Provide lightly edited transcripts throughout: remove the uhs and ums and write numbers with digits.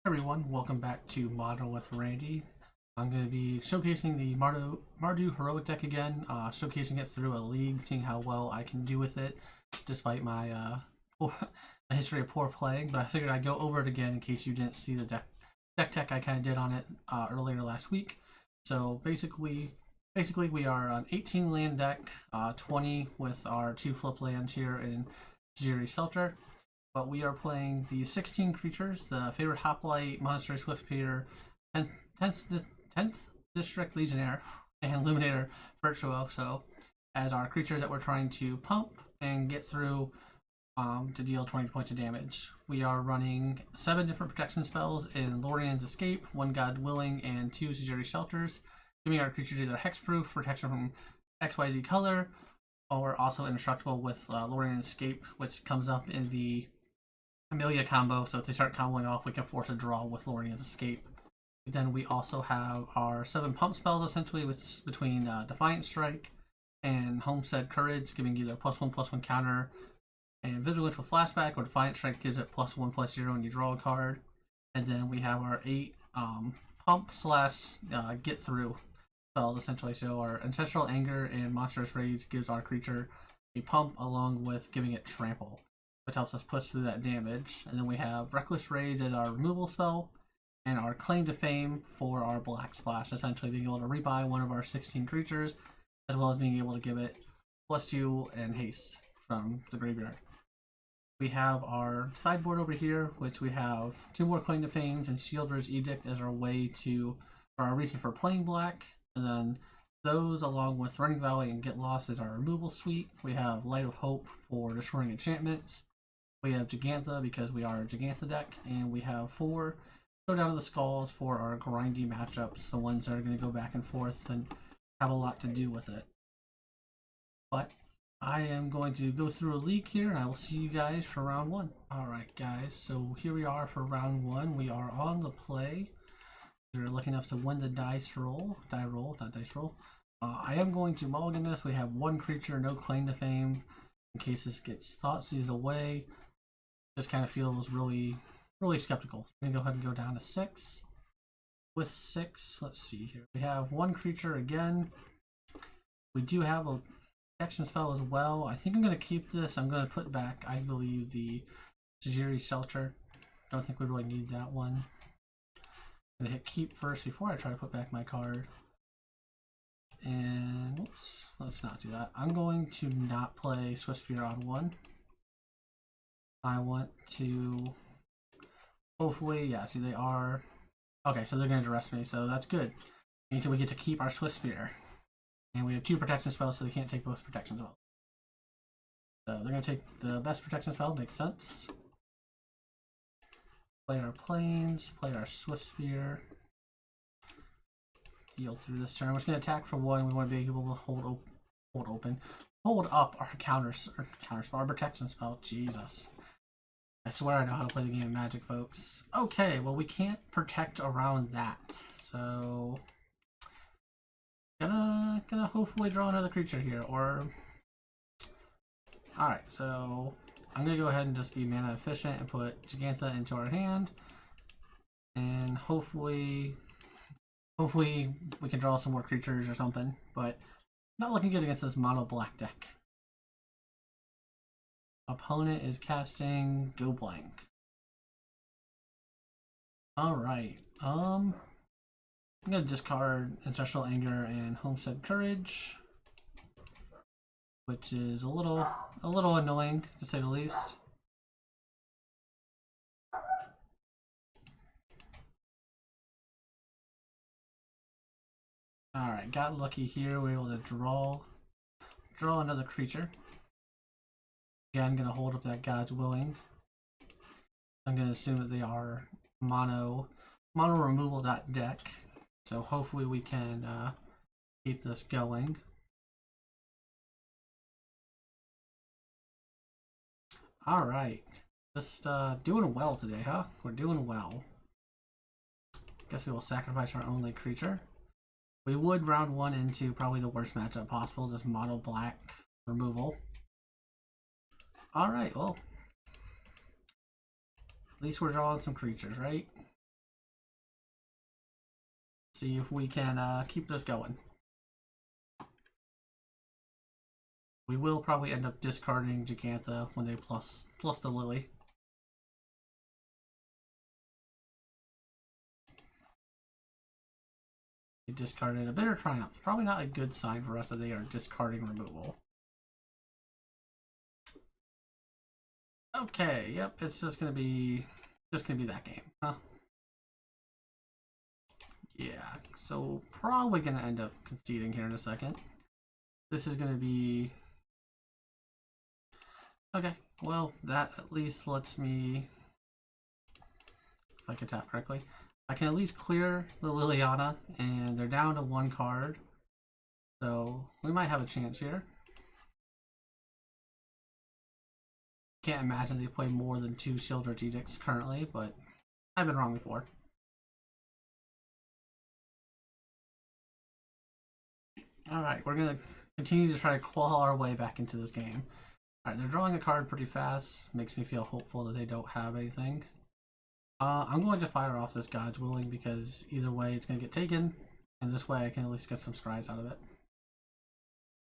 Everyone, welcome back to Modern with Randy. I'm going to be showcasing the Mardu Heroic deck again, showcasing it through a league, seeing how well I can do with it, despite my my history of poor playing. But I figured I'd go over it again in case you didn't see the deck tech I kind of did on it earlier last week. So basically we are an 18 land deck, 20 with our 2 flip lands here in Tajiri Shelter. But we are playing the 16 creatures, the favorite Hoplite, Monastery Swiftpeter, 10th District Legionnaire, and Luminator Virtuoso as our creatures that we're trying to pump and get through to deal 20 points of damage. We are running 7 different protection spells in Lordaeron's Escape, 1 God Willing, and 2 Tajiri Shelters, giving our creatures either hexproof, protection from XYZ color, or also indestructible with Lordaeron's Escape, which comes up in the Amelia combo, so if they start comboing off, we can force a draw with Lordaeron's Escape. Then we also have our 7 pump spells, essentially, with between Defiant Strike and Homestead Courage, giving either +1/+1 counter, and Vigilance with Flashback, or Defiant Strike gives it +1/+0 and you draw a card. And then we have our 8 pump slash get through spells, essentially. So our Ancestral Anger and Monstrous Rage gives our creature a pump along with giving it trample, which helps us push through that damage. And then we have Reckless Rage as our removal spell, and our Claim to Fame for our Black Splash, essentially being able to rebuy one of our 16 creatures, as well as being able to give it +2 and haste from the graveyard. We have our sideboard over here, which we have 2 more Claim to Fames and Shielder's Edict as our way to, for our reason for playing black. And then those, along with Running Valley and Get Lost, as our removal suite. We have Light of Hope for destroying enchantments. We have Gigantha because we are a Gigantha deck, and we have 4 Showdown of the Skulls for our grindy matchups, the ones that are going to go back and forth and have a lot to do with it. But I am going to go through a league here, and I will see you guys for round 1. Alright guys, so here we are for round 1. We are on the play. We're lucky enough to win the die roll. I am going to mulligan this. We have 1 creature, no Claim to Fame, in case this gets Thoughtseize away. Just kind of feels really skeptical. I'm going to go ahead and go down to 6. With 6, let's see here. We have 1 creature again. We do have a protection spell as well. I think I'm going to keep this. I'm going to put back, I believe, the Tajiri Shelter. Don't think we really need that one. I'm going to hit keep first before I try to put back my card. And, oops, let's not do that. I'm going to not play Swiftpeter on 1. I want to hopefully, yeah, see they are, okay, so they're going to arrest me, so that's good. Means that we get to keep our Swiftpeter. And we have 2 protection spells, so they can't take both protection spells. So they're going to take the best protection spell, makes sense. Play our Plains, play our Swiftpeter. Heal through this turn. We're just going to attack for 1. We want to be able to hold up our our protection spell. Jesus. I swear I know how to play the game of Magic, folks. Okay, well we can't protect around that, so gonna hopefully draw another creature here. Or alright, so I'm gonna go ahead and just be mana efficient and put Gigantha into our hand, and hopefully we can draw some more creatures or something. But not looking good against this mono black deck. Opponent is casting Go Blank. Alright, I'm gonna discard Ancestral Anger and Homestead Courage, which is a little annoying, to say the least. Alright, got lucky here. We were able to draw another creature. Again, I'm going to hold up that God's Willing. I'm going to assume that they are mono removal deck. So hopefully we can keep this going. Alright. Just doing well today, huh? We're doing well. Guess we will sacrifice our only creature. We would round 1 into probably the worst matchup possible, this mono black removal. Alright, well, at least we're drawing some creatures, right? see if we can keep this going. We will probably end up discarding Gigantha when they plus the Lily. They discarded a Bitter Triumph. Probably not a good sign for us that they are discarding removal. Okay, yep, it's just gonna be that game, huh? Yeah, so probably gonna end up conceding here in a second. This is gonna be okay. Well, that at least lets me, if I can tap correctly, I can at least clear the Liliana, and they're down to 1 card, so we might have a chance here. Can't imagine they play more than 2 Shieldred's Edicts currently, but I've been wrong before. Alright, we're gonna continue to try to claw our way back into this game. Alright, they're drawing a card pretty fast. Makes me feel hopeful that they don't have anything. I'm going to fire off this God's Willing because either way it's going to get taken, and this way I can at least get some scries out of it.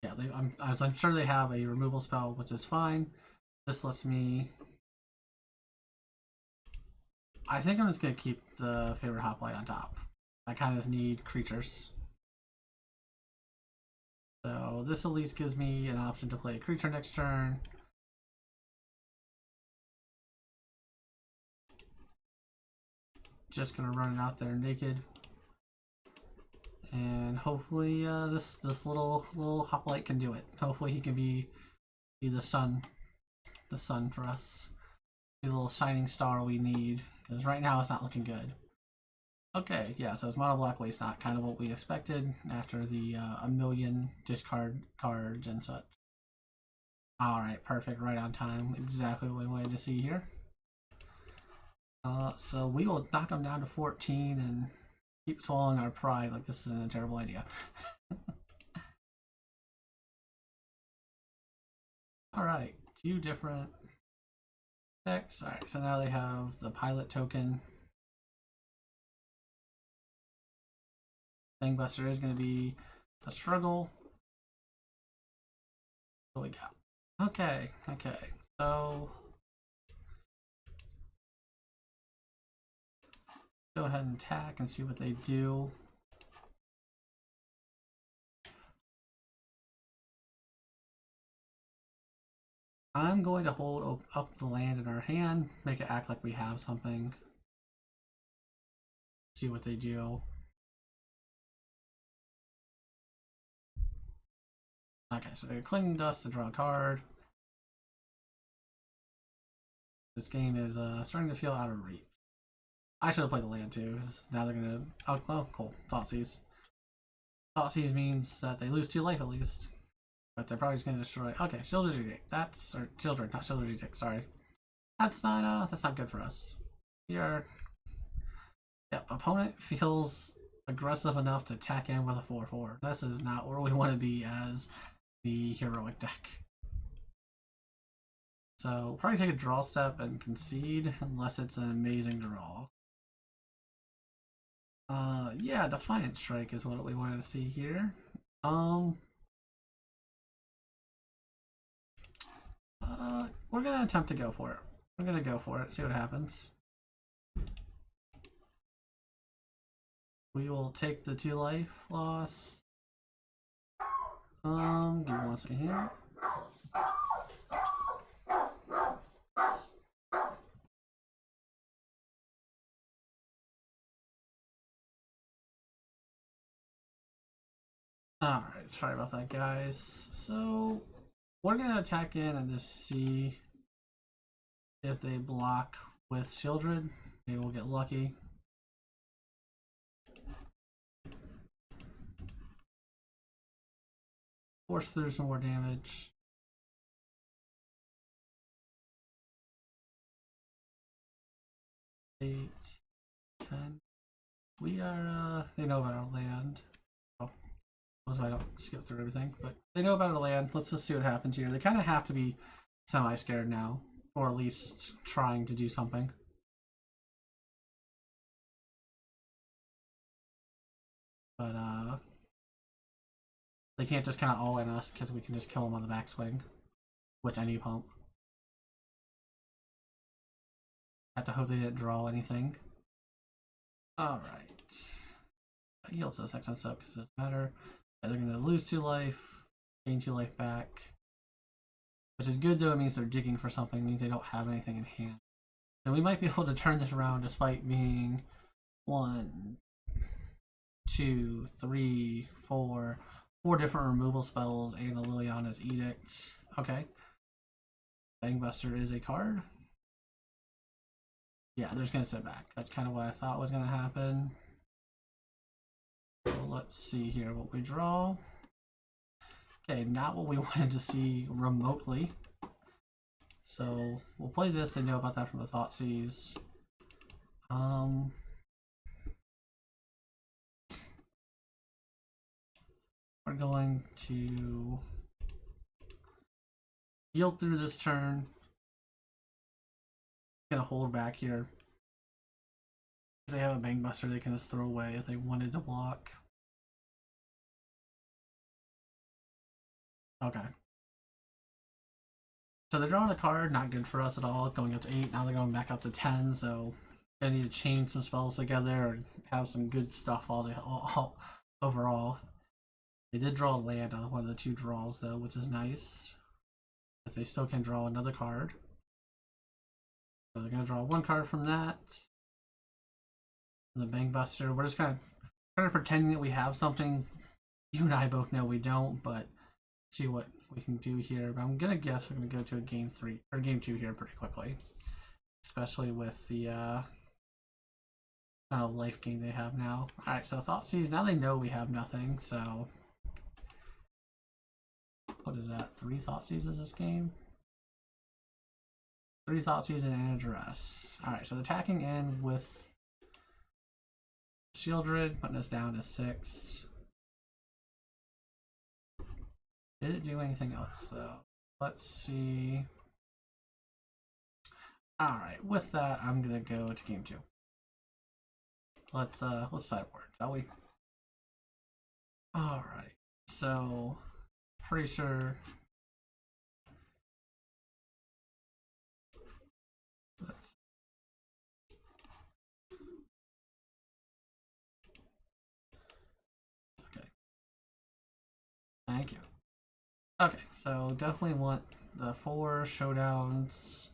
Yeah, I'm sure they have a removal spell, which is fine. This lets me... I think I'm just going to keep the favorite Hoplite on top. I kind of just need creatures. So this at least gives me an option to play a creature next turn. Just gonna run it out there naked, and hopefully this little hoplite can do it. Hopefully he can be the sun for us, the little shining star we need. Because right now it's not looking good. Okay, yeah, so it's mono black waste, not kind of what we expected after the a million discard cards and such. Alright, perfect, right on time. Exactly what we wanted to see here. So we will knock them down to 14 and keep swallowing our pride like this isn't a terrible idea. Alright, 2 different decks. Alright, so now they have the pilot token. Fangbuster is going to be a struggle. What do we got? Okay, so go ahead and attack and see what they do. I'm going to hold up the land in our hand, make it act like we have something. See what they do. Okay, so they're Clinging Dust to draw a card. This game is starting to feel out of reach. I should have played the land too, because now they're gonna. Oh, cool. Thoughtseize. Thoughtseize means that they lose 2 life at least. But they're probably just gonna destroy. Okay, Shieldred's Edict. That's. Or Children, not Shieldred's Edict, sorry. That's not good for us. We are. Yep, opponent feels aggressive enough to attack in with a 4/4. This is not where we want to be as the heroic deck. So probably take a draw step and concede unless it's an amazing draw. Yeah, Defiant Strike is what we wanted to see here. We're gonna attempt to go for it. We're gonna go for it, see what happens. We will take the 2 life loss. Give me 1 second here. Alright, sorry about that, guys. So, we're gonna attack in and just see if they block with Shieldred. Maybe we'll get lucky. Force through some more damage. Eight, 10. We are, they know about our land. Oh, I don't skip through everything, but they know about our land. Let's just see what happens here. They kind of have to be semi-scared now, or at least trying to do something. but they can't just kind of all in us because we can just kill them on the backswing with any pump. Have to hope they didn't draw anything. Alright. Yield to the next one up because it doesn't matter. They're going to lose 2 life, gain 2 life back. Which is good though, it means they're digging for something, it means they don't have anything in hand. So we might be able to turn this around despite being 1, 2, 3, 4 different removal spells and the Liliana's Edict. Okay. Bangbuster is a card. Yeah, they're just going to sit back. That's kind of what I thought was going to happen. So let's see here what we draw. Okay, not what we wanted to see remotely. So we'll play this. They know about that from the Thoughtseize. We're going to yield through this turn. Gonna hold back here. They have a Bangbuster they can just throw away if they wanted to block. Okay. So they're drawing a card, not good for us at all. Going up to 8, now they're going back up to 10, so gonna need to chain some spells together and have some good stuff all overall. They did draw a land on one of the 2 draws though, which is nice. But they still can draw another card. So they're gonna draw 1 card from that. And the Bangbuster. We're just kind of pretending that we have something. You and I both know we don't, but see what we can do here. But I'm gonna guess we're gonna go to a game 3 or game 2 here pretty quickly, especially with the kind of life gain they have now. All right, so Thoughtseize. Now they know we have nothing. So what is that? 3 Thoughtseizes this game. 3 Thoughtseizes and an address. All right, so attacking in with Shieldred, putting us down to 6. Did it do anything else though? Let's see. Alright, with that I'm gonna go to game 2. Let's sideboard, shall we? Alright, so pretty sure okay. Thank you. Okay, so definitely want the 4 showdowns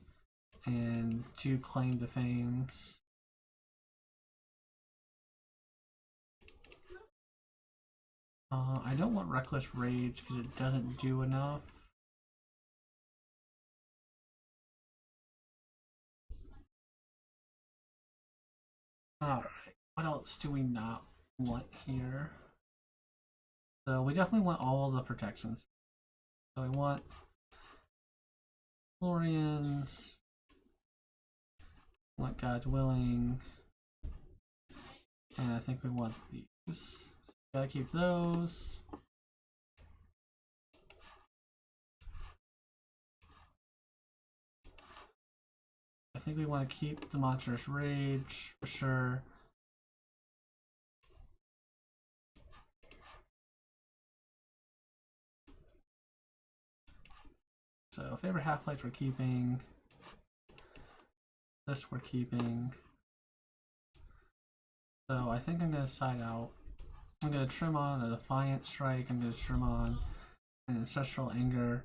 and 2 claim to fames. I don't want Reckless Rage because it doesn't do enough. Alright, what else do we not want here? So we definitely want all the protections. So we want Florians, want God's Willing, and I think we want these. Gotta keep those. I think we want to keep the Monstrous Rage for sure. So favorite half-life we're keeping. This we're keeping. So I think I'm gonna side out. I'm gonna trim on a Defiant Strike. I'm gonna trim on an Ancestral Anger.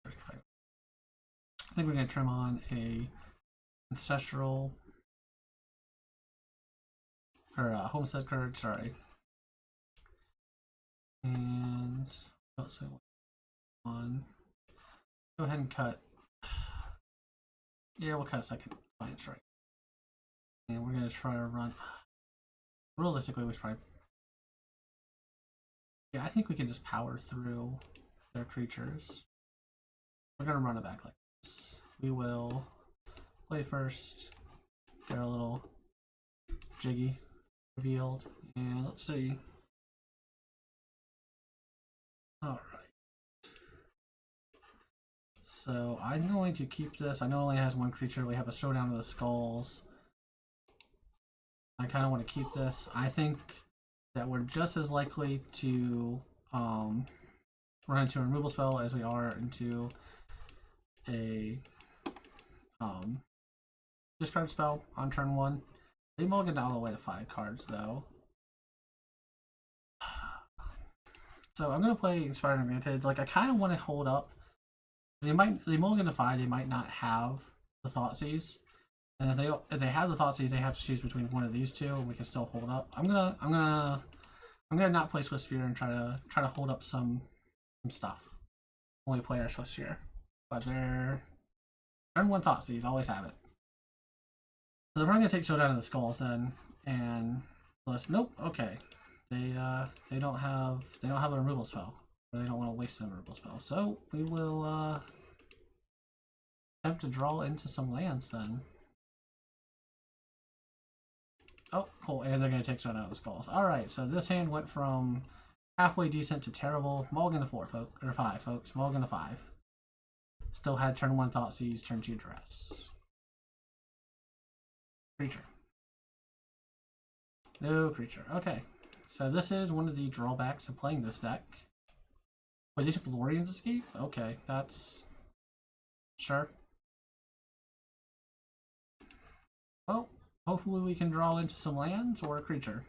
I think we're gonna trim on a Ancestral or Homestead Courage, sorry. And what else do I want on? Go ahead and cut. Yeah, we'll cut a second Defiant Strike. And we're gonna try to run. Realistically, we should probably. Yeah, I think we can just power through their creatures. We're gonna run it back like this. We will play first, get our little Jiggy revealed, and let's see. Alright. So I'm going to keep this. I know it only has one creature. We have a Showdown of the Skulls. I kind of want to keep this. I think that we're just as likely to run into a removal spell as we are into a discard spell on turn 1. They mulligan all the way to 5 cards though. So I'm gonna play Inspired Advantage. Like I kind of want to hold up. They mulligan to 5. They might not have the Thoughtseize, and if they have the Thoughtseize, they have to choose between one of these two, and we can still hold up. I'm gonna not play Swift Spear and try to hold up some stuff. Only play our Swift Spear, but they're turn 1 Thoughtseize. Always have it. So they're probably gonna take Showdown of the Skulls then, and plus nope. Okay, they don't have a removal spell, or they don't want to waste a removal spell. So we will attempt to draw into some lands then. Oh, cool, and they're gonna take Showdown of the Skulls. All right, so this hand went from halfway decent to terrible. Mulligan to 4, folks, or 5, folks. Mulligan to 5. Still had turn 1 Thoughtseize, turn 2 Duress. Creature. No creature. Okay. So this is one of the drawbacks of playing this deck. Wait, they took Lorien's Escape? Okay, that's... Sure. Well, hopefully we can draw into some lands or a creature.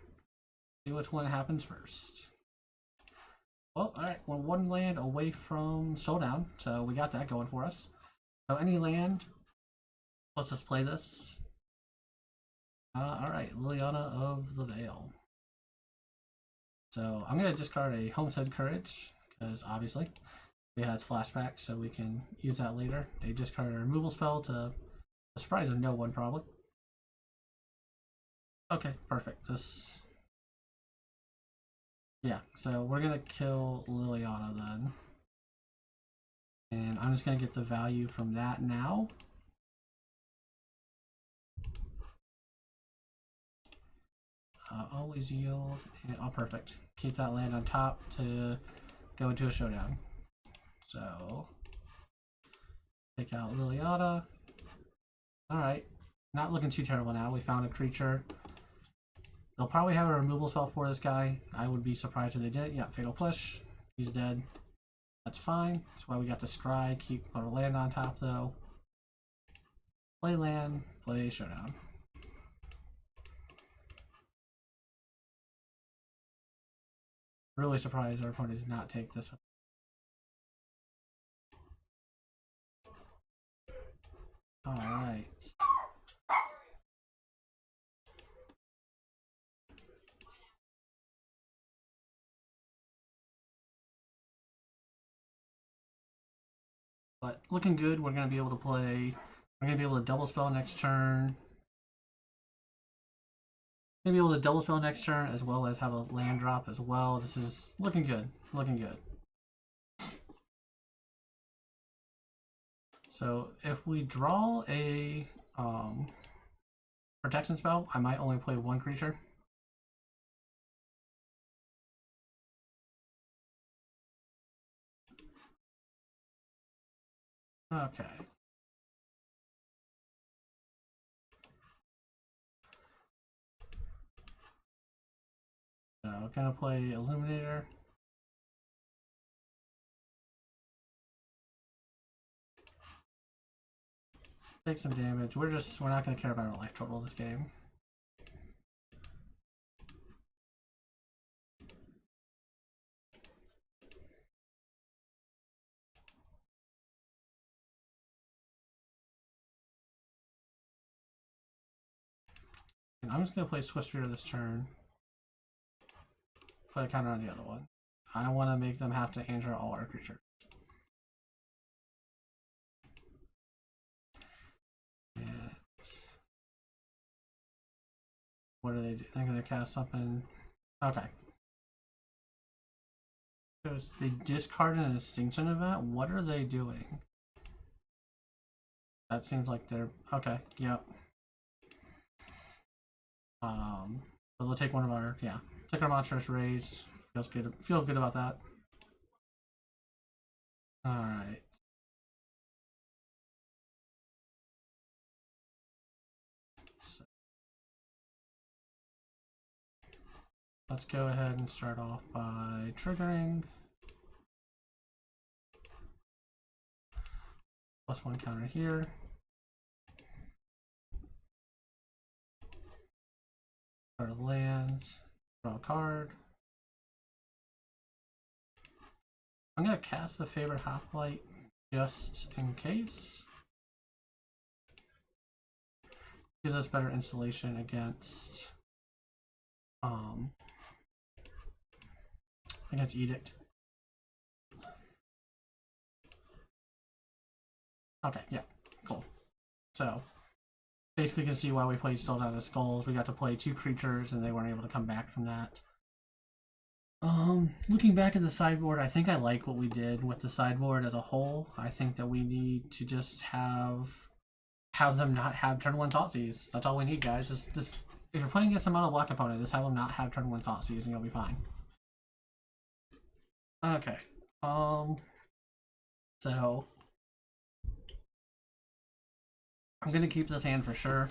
See which one happens first. Well, alright, we're 1 land away from Showdown, so we got that going for us. So any land, let's just play this. Alright, Liliana of the Veil. So I'm going to discard a Homestead Courage, because obviously it has flashback, so we can use that later. They discard a removal spell to the surprise of no one, probably. Okay, perfect. Yeah, so we're going to kill Liliana then. And I'm just going to get the value from that now. Always yield. And, oh, perfect. Keep that land on top to go into a showdown. So, take out Liliana. Alright. Not looking too terrible now. We found a creature. They'll probably have a removal spell for this guy. I would be surprised if they did. Yeah, Fatal Push. He's dead. That's fine. That's why we got the Scry. Keep our land on top, though. Play land. Play showdown. Really surprised our opponent did not take this one. Alright. But looking good, we're going to be able to play. We're going to be able to double spell next turn. Going to be able to double spell next turn as well as have a land drop as well. This is looking good. Looking good. So if we draw a protection spell, I might only play one creature. Okay. So I'm gonna play Illuminator. Take some damage. We're not gonna care about our life total this game. And I'm just gonna play Swift Spear this turn. Play a counter on the other one. I want to make them have to answer all our creatures. And what are they doing? They're gonna cast something. Okay. They discard an extinction event? What are they doing? That seems like they're okay, yep. So they'll take one of our take our monstrous raised. Feel good about that. Alright. Let's go ahead and start off by triggering. +1 counter here. Start lands, draw a card. I'm gonna cast the favorite hoplite just in case. Gives us better insulation against Edict. Okay, yeah, cool. So basically you can see why we played Still Down to Skulls. We got to play 2 creatures and they weren't able to come back from that. Looking back at the sideboard, I think I like what we did with the sideboard as a whole. I think that we need to just have them not have turn 1 Thoughtseize. That's all we need, guys. Just if you're playing against a mono black opponent, just have them not have turn 1 Thoughtseize and you'll be fine. Okay. So I'm gonna keep this hand for sure.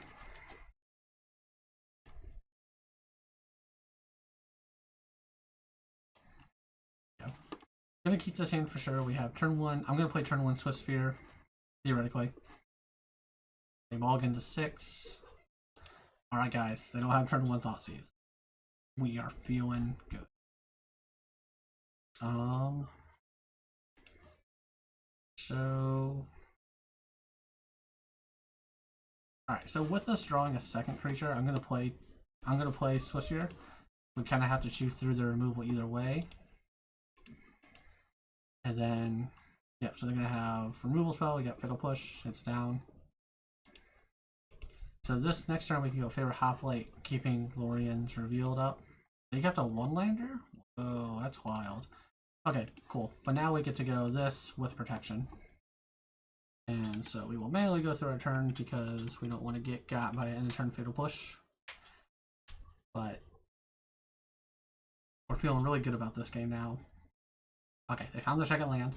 I'm gonna keep this hand for sure. We have turn 1. I'm gonna play turn 1 Swift Spear, theoretically. They mulligan to 6. Alright, guys. They don't have turn 1 Thoughtseize. We are feeling good. So alright, so with us drawing a second creature, I'm gonna play Swift Spear. We kinda have to choose through the removal either way. And then, yeah, so they're gonna have removal spell, we got Fatal Push, it's down. So this next turn we can go favorite hoplite, keeping Glorian's Revealed up. They got a 1-lander? Oh, that's wild. Okay, cool. But now we get to go this with protection. And so we will manually go through our turn because we don't want to get got by an end of turn Fatal Push. But we're feeling really good about this game now. Okay, they found their second land.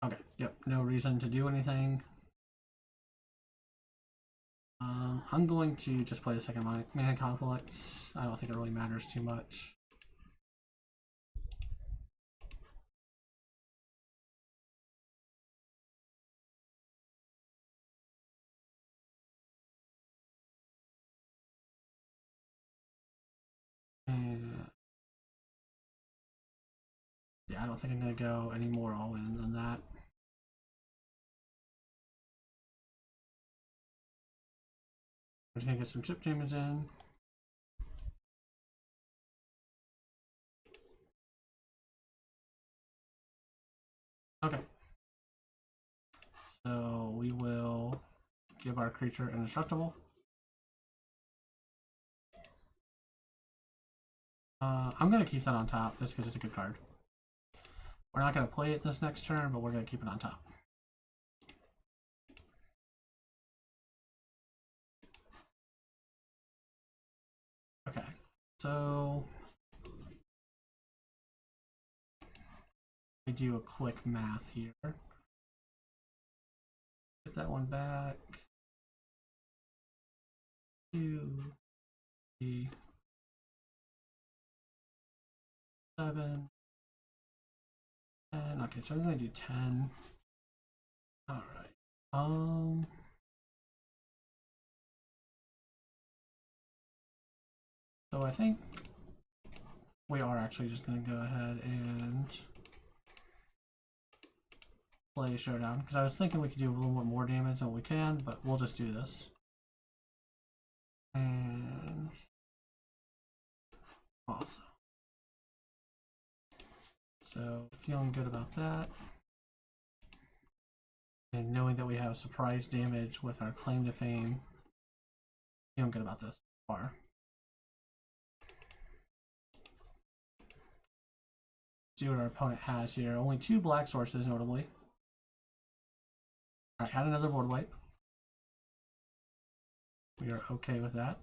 Okay, yep, no reason to do anything. I'm going to just play the second Mana Conflict. I don't think it really matters too much. And yeah, I don't think I'm going to go any more all in than that. I'm just going to get some chip damage in. Okay. So we will give our creature indestructible. I'm going to keep that on top just because it's a good card. We're not going to play it this next turn, but we're going to keep it on top. Okay, so we do a quick math here. Get that one back. 2, 3, 7, 10. Okay, so I'm gonna do 10. All right. So I think we are actually just gonna go ahead and play Showdown because I was thinking we could do a little bit more damage than we can, but we'll just do this. And awesome. So feeling good about that. And knowing that we have surprise damage with our claim to fame, feeling good about this so far. See what our opponent has here. Only 2 black sources, notably. Alright, had another board wipe. We are okay with that.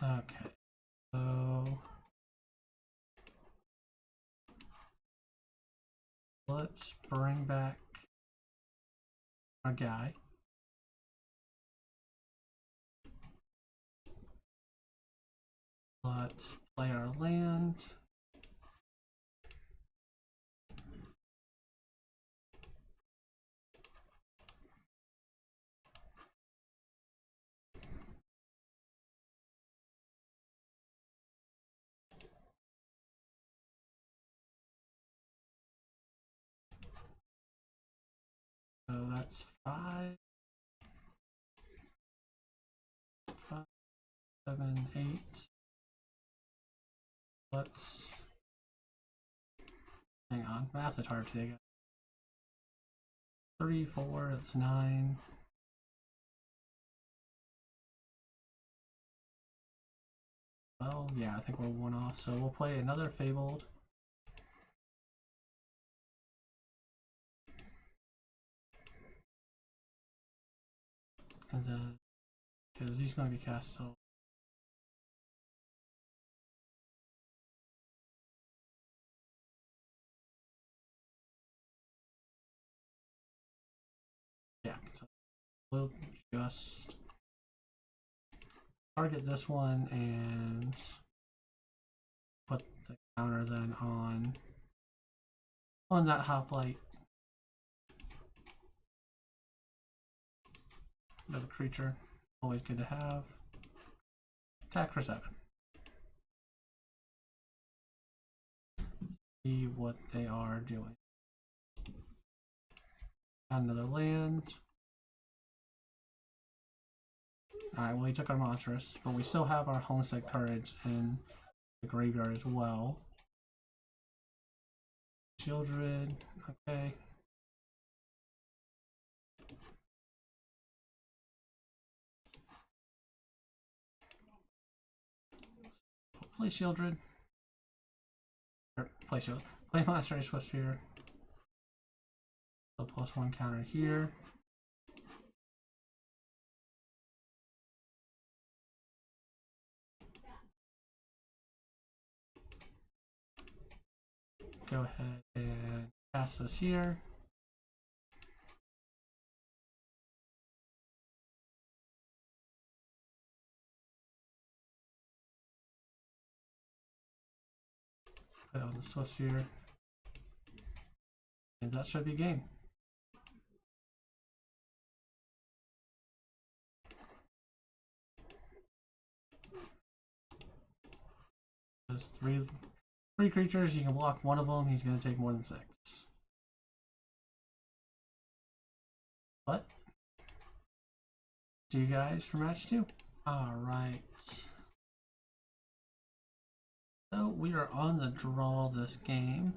Okay, so let's bring back our guy. Let's play our land. So that's 5, 7, 8. Let's hang on. Math is hard today. 3, 4. That's 9. Well, yeah, I think we're 1 off. So we'll play another Fabled. And then, because he's going to be cast, so. Yeah, so we'll just target this one and put the counter then on that hoplite. Another creature, always good to have. Attack for 7. See what they are doing. Another land. Alright, well he took our Monstrous, but we still have our Homestead Courage in the graveyard as well. Children, okay. Play Children. Play Shield. Play Monster Swift Sphere. So +1 counter here. Go ahead and cast this here. Put on the Swift Sphere. And that should be game. There's three creatures, you can block one of them, he's going to take more than 6. What? See you guys for match 2. Alright. So we are on the draw this game.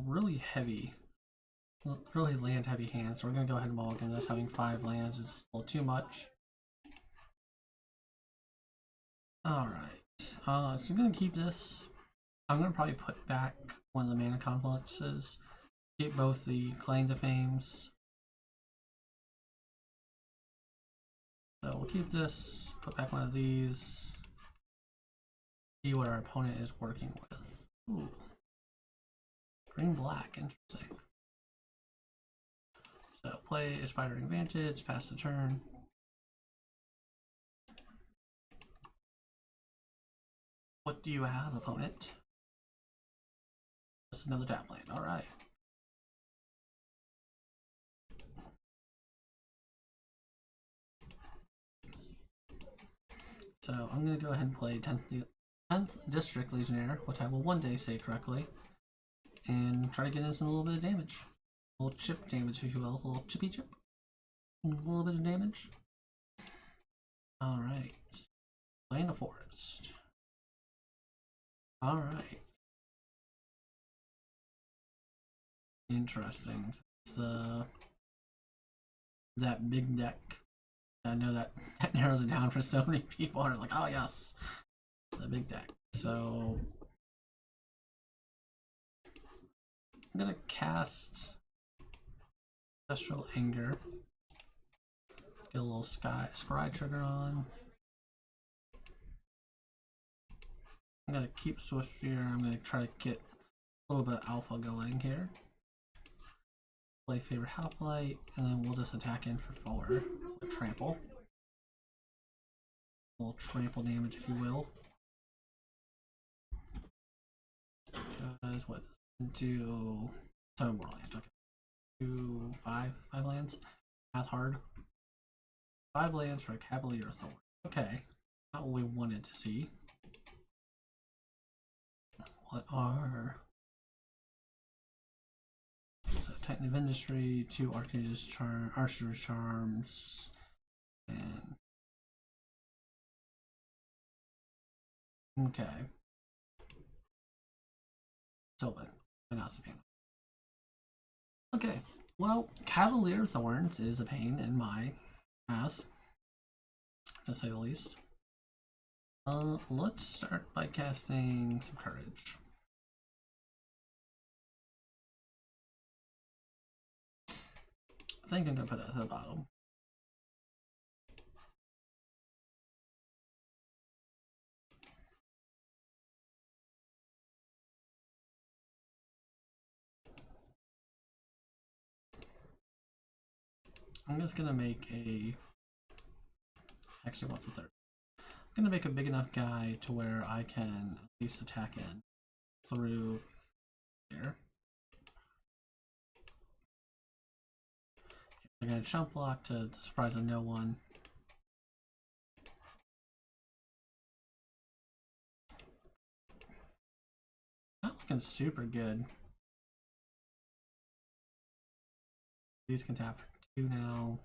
Really heavy. Really land heavy hands. So we're going to go ahead and mulligan this. Having 5 lands is a little too much. Alright. So I'm going to keep this. I'm going to probably put back one of the mana complexes. Get both the Claim to Fames. So we'll keep this. Put back one of these. See what our opponent is working with. Ooh. Green black, interesting. So play Aspiring Vantage, pass the turn. What do you have, opponent? Just another tap land, alright. So I'm going to go ahead and play 10th District Legionnaire, which I will one day say correctly, and try to get in some a little bit of damage. A little chip damage, if you will. A little chippy chip. A little bit of damage. Alright. Playing a forest. Alright. Interesting. It's that big deck. I know that narrows it down for so many people are like, oh yes, the big deck. So I'm gonna cast Ancestral Anger. Get a little Scry trigger on. I'm gonna keep Swift Fear. I'm gonna try to get a little bit of alpha going here. Play favorite Hoplite, and then we'll just attack in for 4. Trample. A little trample damage, if you will. Does what? Do 7 more lands. Okay. 2, 5 lands. Math hard. 5 lands for a Cavalier Thorn. Okay. Not what we wanted to see. What are... So Titan of Industry, 2 Archer's Charms, and... Okay. Sylvan. Not Savannah. Okay. Well, Cavalier Thorns is a pain in my ass, to say the least. Let's start by casting some Courage. I think I'm gonna put that at the bottom. I'm just gonna make a... Actually, what's the third? I'm gonna make a big enough guy to where I can at least attack in through here. I'm gonna jump block to the surprise of no one. Not looking super good. These can tap for 2 now.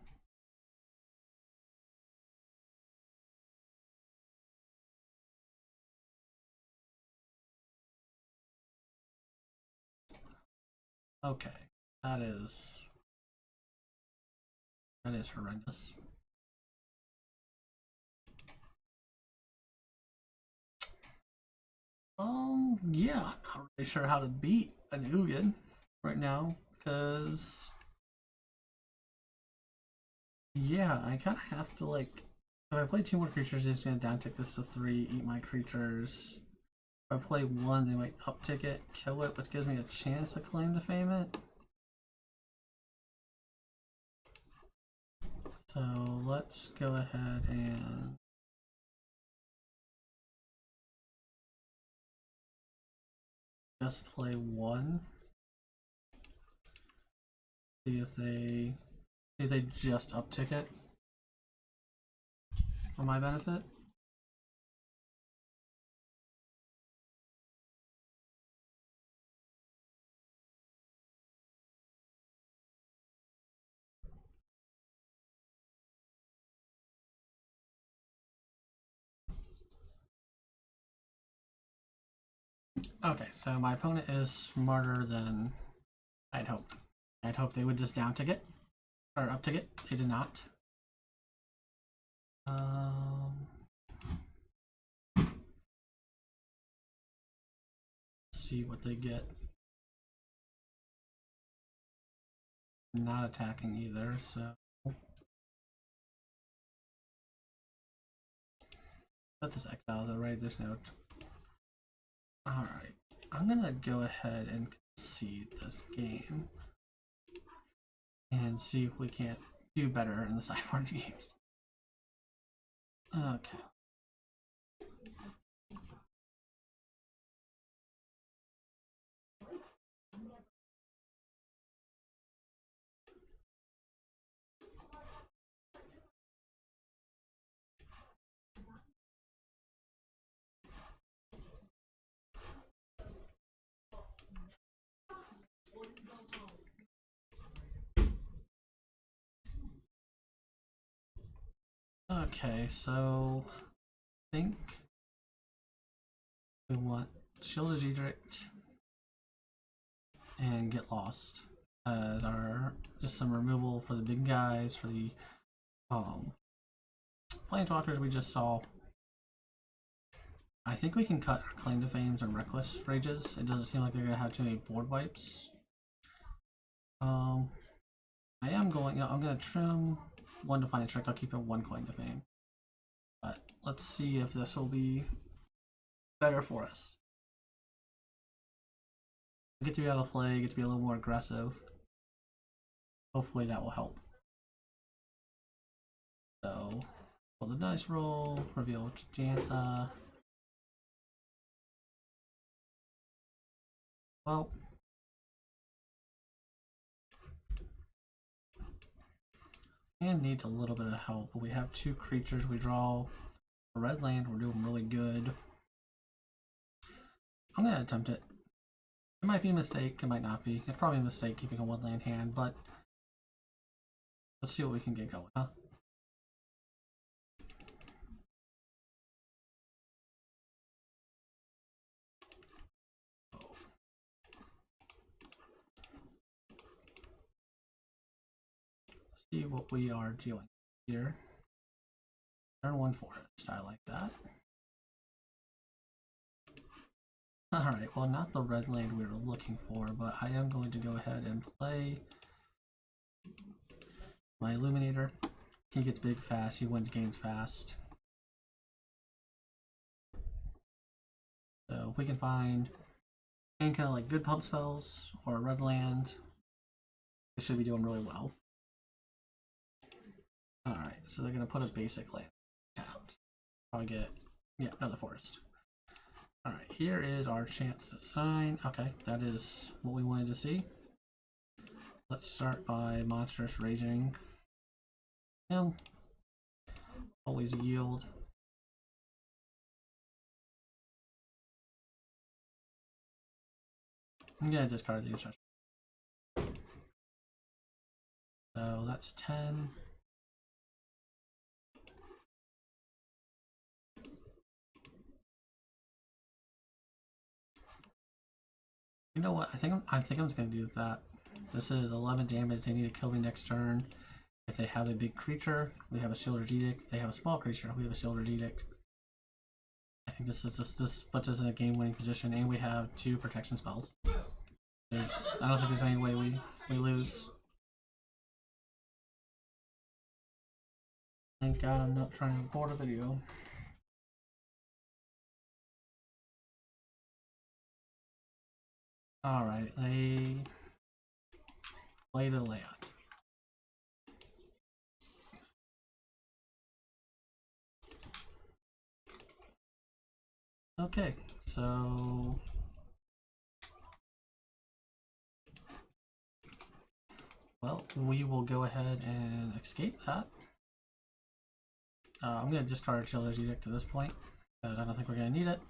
Okay, that is horrendous. Yeah, I'm not really sure how to beat an Ugin right now, because yeah, I kind of have to, like, if I play 2 more creatures, it's gonna downtick this to 3, eat my creatures. If I play 1, they might uptick it, kill it, which gives me a chance to claim to fame it. So let's go ahead and just play 1. See if they just uptick it for my benefit. Okay, so my opponent is smarter than I'd hoped. I'd hoped they would just down ticket or up ticket. They did not. See what they get. Not attacking either, so let this exiles it, right? This note. Alright, I'm gonna go ahead and concede this game and see if we can't do better in the sideboard games. Okay. Okay, so I think we want Shielded Edict and Get Lost as our just some removal for the big guys, for the Planeswalkers we just saw. I think we can cut our Claim to Fames and Reckless Rages. It doesn't seem like they're gonna have too many board wipes. I am going, I'm gonna trim 1 Defiant Trick. I'll keep it 1 Claim to Fame. But let's see if this will be better for us. We get to be able to play, get to be a little more aggressive. Hopefully that will help. So, roll the dice roll, reveal Jantha. Well, and needs a little bit of help. We have 2 creatures. We draw a red land. We're doing really good. I'm gonna attempt it. It might be a mistake. It might not be. It's probably a mistake keeping a 1 land hand, but let's see what we can get going, huh? Let's see what we are dealing with here. Turn 1 forest. I like that. Alright, well, not the red land we were looking for, but I am going to go ahead and play my Illuminator. He gets big fast, he wins games fast. So if we can find any kind of like good pump spells or a red land, we should be doing really well. Alright, so they're going to put a basic land out. Probably get, yeah, another forest. Alright, here is our chance to sign. Okay, that is what we wanted to see. Let's start by Monstrous Raging him. Always yield. I'm gonna discard the instruction. So that's 10. You know what? I think I'm just gonna do that. This is 11 damage. They need to kill me next turn. If they have a big creature, we have a Shielded Edict. If they have a small creature, we have a Shielded Edict. I think this puts us in a game-winning position, and we have 2 protection spells. I don't think there's any way we lose. Thank God I'm not trying to record a video. Alright, they play the layout. Okay, so well, we will go ahead and escape that. I'm going to discard Shielded Edict at this point, because I don't think we're going to need it.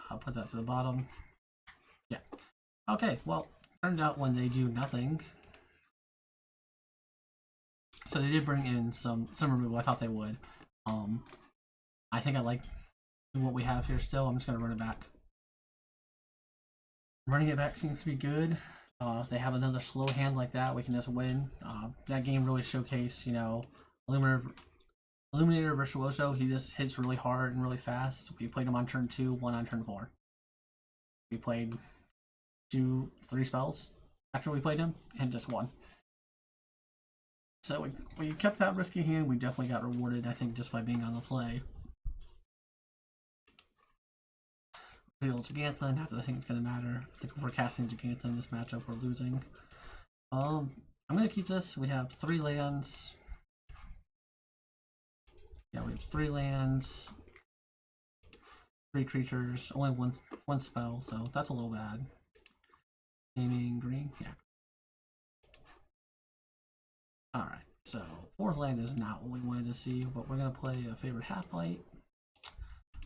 I'll put that to the bottom. Yeah. Okay, well, turns out when they do nothing... So they did bring in some removal. I thought they would. I think I like what we have here still. I'm just going to run it back. Running it back seems to be good. If they have another slow hand like that, we can just win. That game really showcased, you know, Illuminator Virtuoso. He just hits really hard and really fast. We played him on turn 2, 1 on turn 4. We played 2, 3 spells after we played him, and just 1. So we kept that risky hand. We definitely got rewarded, I think, just by being on the play. Reveal Jegantha, not that I think it's going to matter. I think if we're casting Jegantha in this matchup, we're losing. I'm going to keep this. We have 3 lands. Yeah, we have 3 lands, 3 creatures, only one spell, so that's a little bad. Naming green, yeah. Alright, so 4th land is not what we wanted to see, but we're going to play a favorite half-light.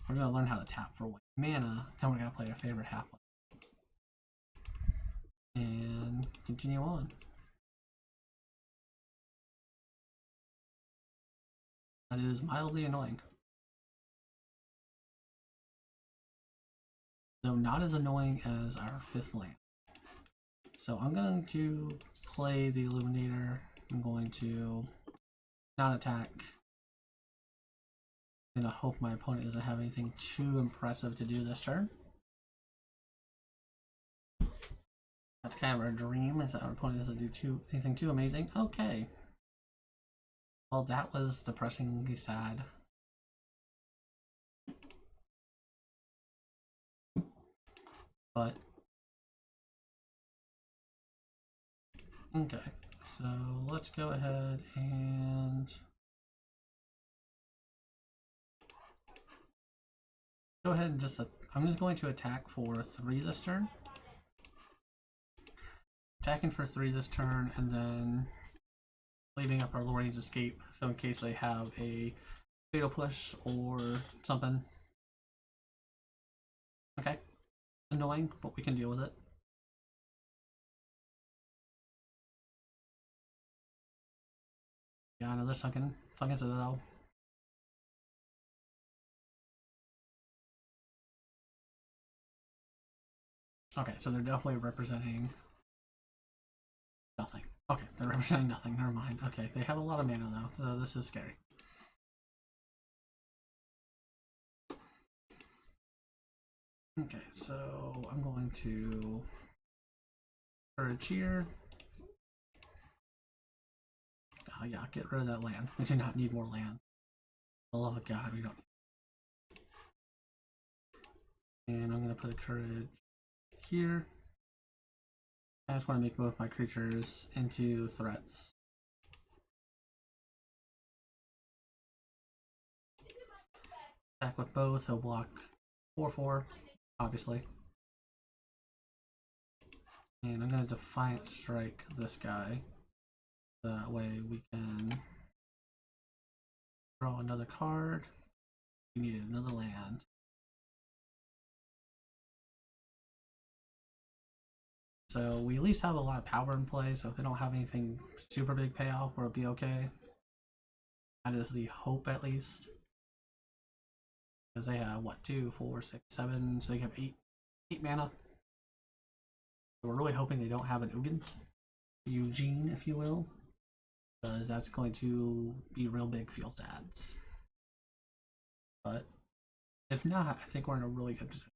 We're going to learn how to tap for white mana, then we're going to play our favorite half-light. And continue on. That is mildly annoying. Though not as annoying as our 5th land. So I'm going to play the Illuminator. I'm going to not attack. I'm going to hope my opponent doesn't have anything too impressive to do this turn. That's kind of our dream, is that our opponent doesn't do anything too amazing. Okay. Well, that was depressingly sad. But Okay, so let's go ahead and just I'm just going to attack for 3 this turn. Attacking for 3 this turn, and then leaving up our Lorraine's Escape, so in case they have a fatal push or something. Okay. Annoying, but we can deal with it. Yeah, another sunken citadel. Okay, so they're definitely representing nothing. Okay, they're representing nothing. Never mind. Okay, they have a lot of mana though, so this is scary. Okay, so I'm going to Courage here. Oh yeah, get rid of that land. We do not need more land. For the love of God, we don't. And I'm going to put a Courage here. I just want to make both my creatures into threats. Attack with both, he'll block 4/4, obviously. And I'm going to Defiant Strike this guy. That way we can draw another card. We needed another land. So we at least have a lot of power in play, so if they don't have anything super big payoff, we'll be okay. That is the hope, at least. Because they have, what, 2, 4, 6, 7, so they have 8 mana. So we're really hoping they don't have an Ugin. Eugene, if you will. Because that's going to be real big field stats. But if not, I think we're in a really good position.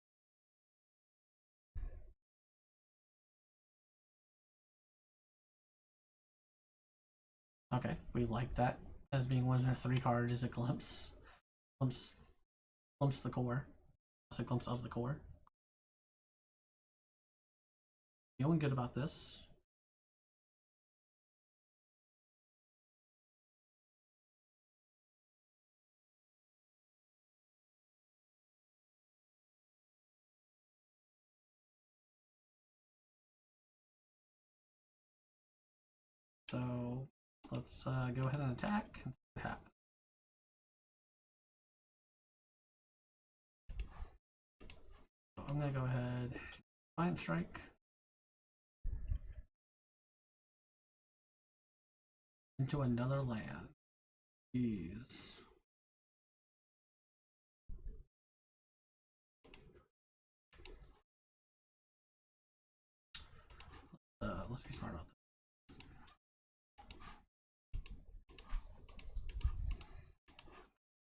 Okay, we like that as being one of their 3 cards is a glimpse. Glimpse the core. It's a glimpse of the core. Feeling good about this. So let's go ahead and attack and see what happens. So I'm going to go ahead and Defiant Strike. Into another land. Jeez. Let's be smart about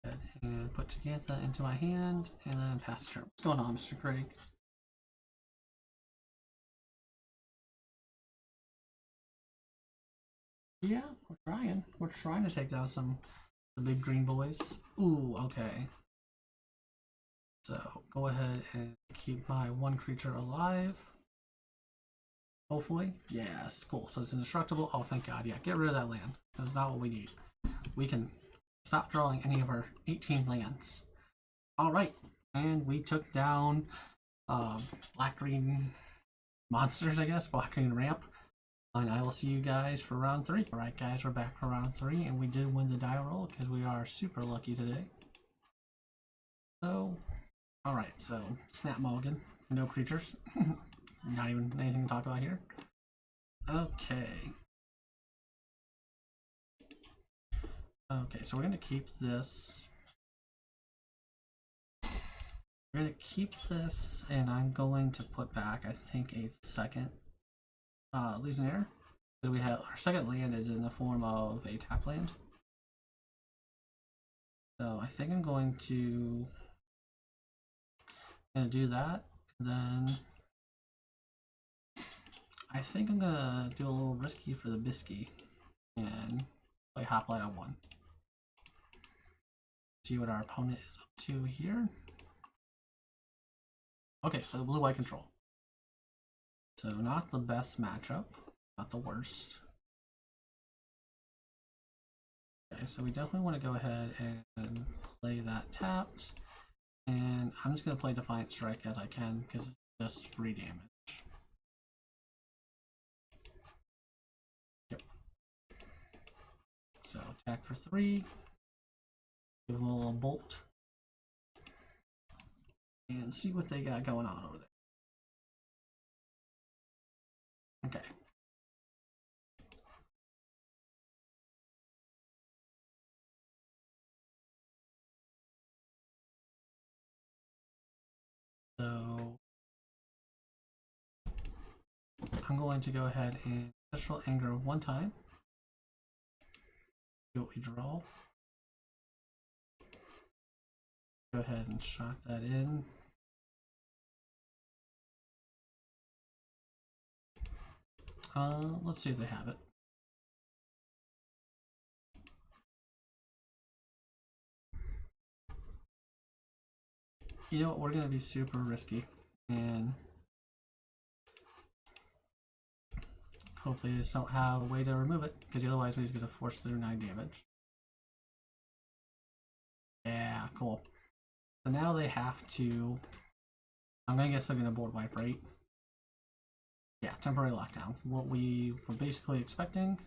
that. And put Jagantha into my hand, and then pass the turn. What's going on, Mr. Craig? Yeah, we're trying. We're trying to take down the big green boys. Ooh, okay. So go ahead and keep my 1 creature alive. Hopefully. Yes, cool. So it's indestructible. Oh, thank God. Yeah, get rid of that land. That's not what we need. We can stop drawing any of our 18 lands. Alright. And we took down black-green monsters, I guess. Black-green ramp. And I will see you guys for round 3. Alright, guys, we're back for round 3. And we did win the die roll because we are super lucky today. So, alright. So, Snap Mulligan. No creatures. Not even anything to talk about here. Okay. Okay, so we're going to keep this. We're going to keep this, and I'm going to put back, I think, a second Legionnaire. Because we have our second land is in the form of a tap land. So I think I'm going to do that. And then I think I'm gonna do a little risky for the bisky and play Hoplite on 1. See what our opponent is up to here. Okay, so blue-white control. So not the best matchup. not the worst. Okay, so we definitely want to go ahead and play that tapped. And I'm just going to play Defiant Strike as I can because it's just 3 damage. Yep. So attack for 3. Give them a little bolt. And see what they got going on over there. Okay. So I'm going to go ahead and Ancestral Anger 1 time. See what we draw. Go ahead and shock that in. Let's see if they have it. You know what, we're gonna be super risky and hopefully they just don't have a way to remove it, because otherwise we're just gonna force through 9 damage. Yeah, cool. So now they have to, I'm gonna guess they're gonna board wipe, right? Yeah, temporary lockdown. What we were basically expecting.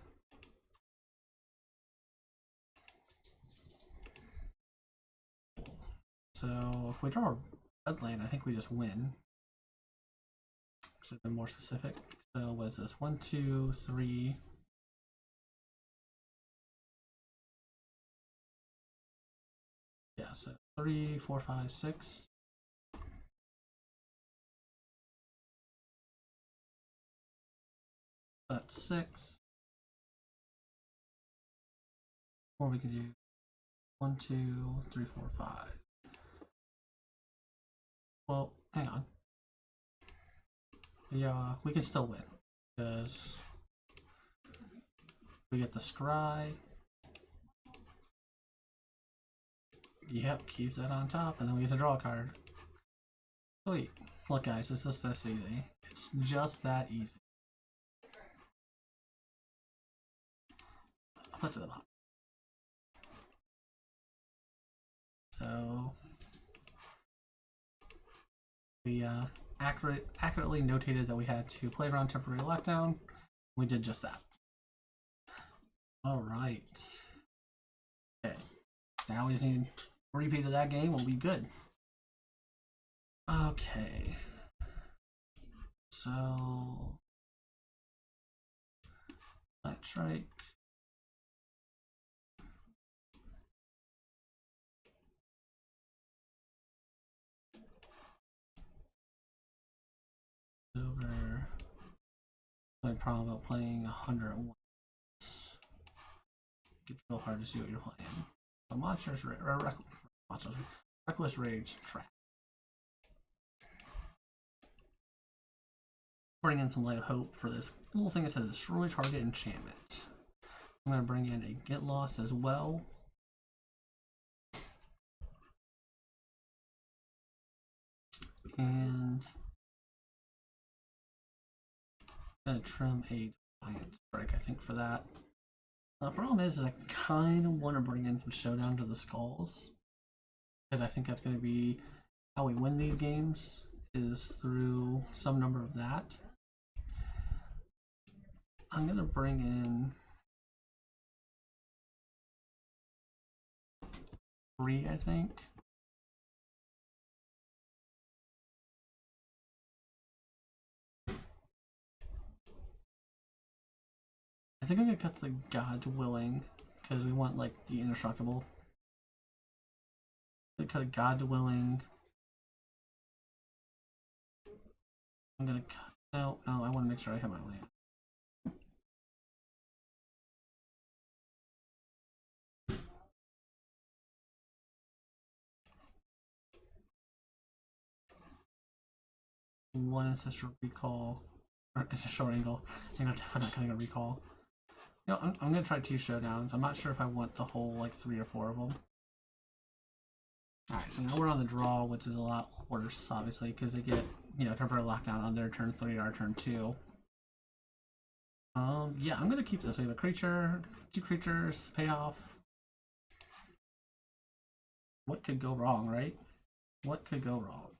So if we draw a red land, I think we just win. Should have been more specific. So what is this? 1, 2, 3. Yeah, so 3, 4, 5, 6. That's 6. Or we can do 1, 2, 3, 4, 5. Well, hang on. Yeah, we can still win because we get the scry. Yep, keep that on top, and then we get to draw a card. Sweet. Look, guys, it's just this easy. It's just that easy. I'll put it to the bottom. So we accurately notated that we had to play around temporary lockdown. We did just that. All right. Okay. Now we just need a repeat of that game. We'll be good. Okay. So Light Strike. Over. No problem about playing 100 at once. It's real hard to see what you're playing. So Reckless Rage Trap. Bring in some Light of Hope for this little thing that says destroy target enchantment. I'm going to bring in a Get Lost as well. And I'm going to trim a Defiant Strike, I think, for that. The problem is I kind of want to bring in some Showdown to the Skulls, because I think that's going to be how we win these games, is through some number of that. I'm going to bring in 3, I think. I think I'm going to cut the God's Willing, because we want, like, the Indestructible. I'm going to cut a God's Willing. I'm going to cut... No, I want to make sure I have my land. One Ancestral Recall, or Ancestral Angle. I'm definitely not going to recall. You know, I'm going to try 2 Showdowns. I'm not sure if I want the whole, like, 3 or 4 of them. Alright, so now we're on the draw, which is a lot worse, obviously, because they get, you know, temporary lockdown on their turn 3 or our turn 2. Yeah, I'm gonna keep this. We have a creature, 2 creatures, payoff. What could go wrong, right? What could go wrong?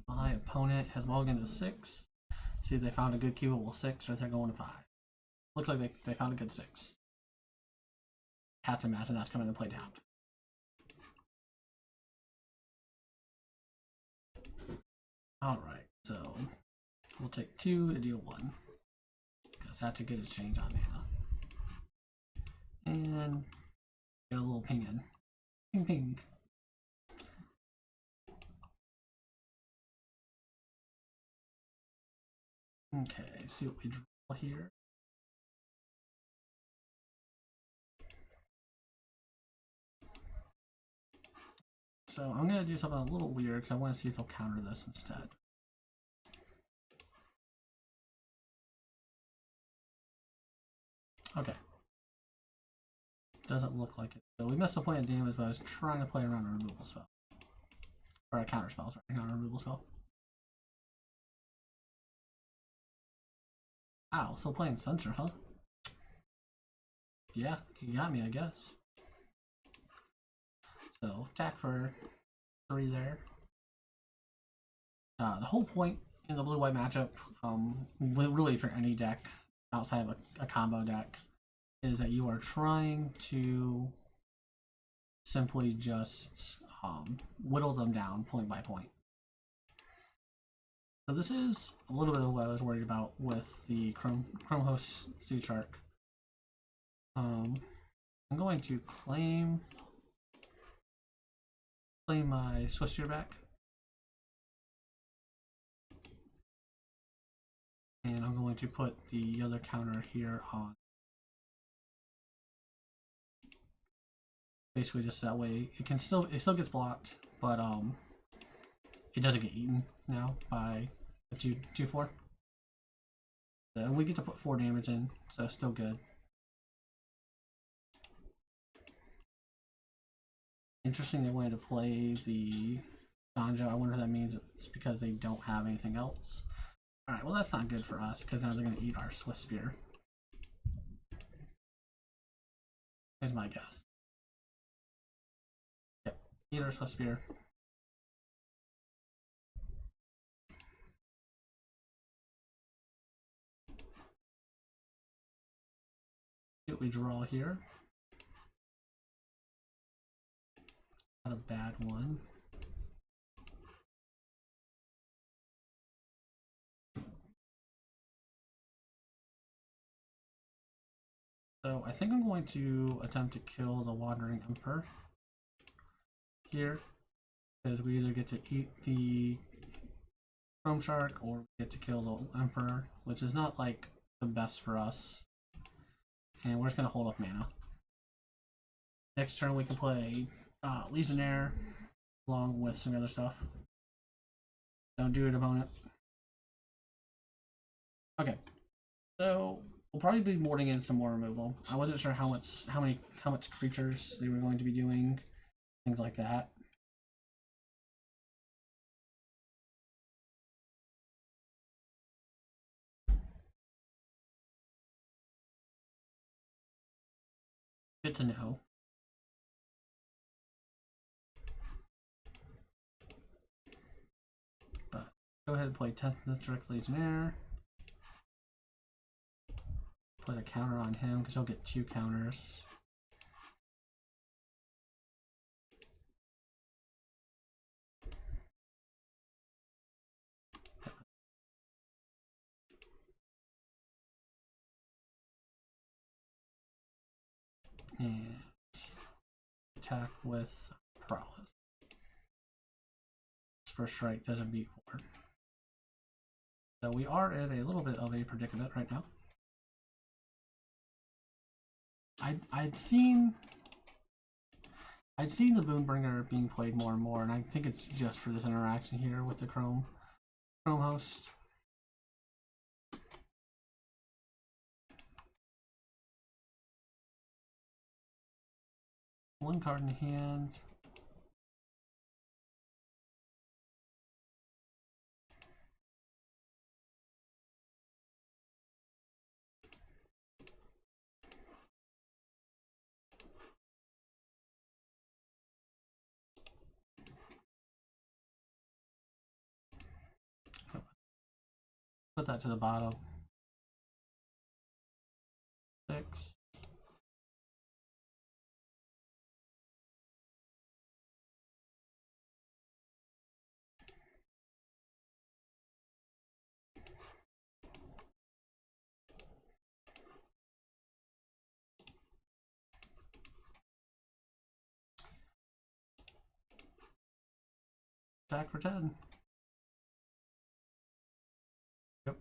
My opponent has mulliganed to 6. See if they found a good cubable 6 or if they're going to 5. Looks like they found a good 6. Have to imagine that's coming to play tapped. Alright, so we'll take 2 to deal 1. Because that's a good exchange on mana. And get a little ping in. Ping ping. Okay, see what we draw here. So I'm going to do something a little weird because I want to see if they'll counter this instead. Okay. Doesn't look like it. So we missed a point of damage, but I was trying to play around a removal spell. Or a counter spell, sorry, not a removal spell. Ow, still playing Censor, huh? Yeah, you got me, I guess. So, attack for 3 there. The whole point in the blue-white matchup, really for any deck outside of a combo deck, is that you are trying to simply just whittle them down point by point. So this is a little bit of what I was worried about with the Chrome Host Sea Shark. I'm going to claim my Swiftspear back. And I'm going to put the other counter here on. Basically just that way it still gets blocked, but it doesn't get eaten now by a 2/4. So we get to put 4 damage in, so it's still good. Interesting they wanted to play the Donjo. I wonder if that means it's because they don't have anything else. Alright, well that's not good for us, because now they're going to eat our Swiftspear. Is my guess. Yep, eat our Swiftspear. See what we draw here. Not a bad one. So I think I'm going to attempt to kill the Wandering Emperor here, because we either get to eat the Chrome Shark or we get to kill the Emperor, which is not like the best for us. And we're just going to hold up mana. Next turn we can play Legionnaire along with some other stuff. Don't do it, opponent. Okay, so we'll probably be boarding in some more removal. I wasn't sure how much creatures they were going to be doing, things like that. Good to know. But go ahead and play 10th Direct Legionnaire. Put a counter on him because he'll get 2 counters. And attack with prowess. First strike doesn't beat 4. So we are in a little bit of a predicament right now. I'd seen the Boonbringer being played more and more, and I think it's just for this interaction here with the Chrome host. One card in hand. Put that to the bottom. 6. Attack for 10. Yep.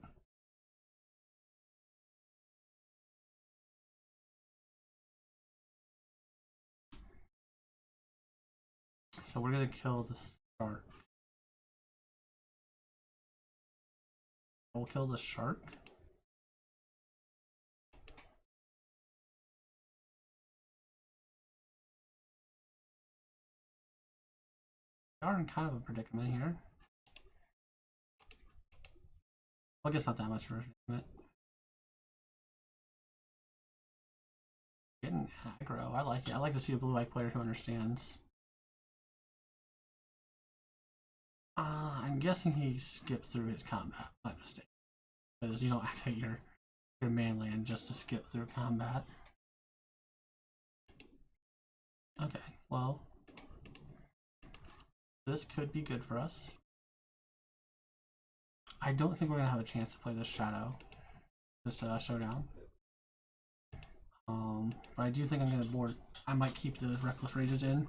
So we're gonna kill the shark. We'll kill the shark. We are in kind of a predicament here. Well, I guess not that much of a predicament. Getting aggro. I like it. I like to see a blue-white player who understands. I'm guessing he skipped through his combat by mistake. Because you don't activate your main land just to skip through combat. Okay, well, this could be good for us. I don't think we're gonna have a chance to play this shadow, this showdown. But I do think I'm gonna board. I might keep those reckless rages in.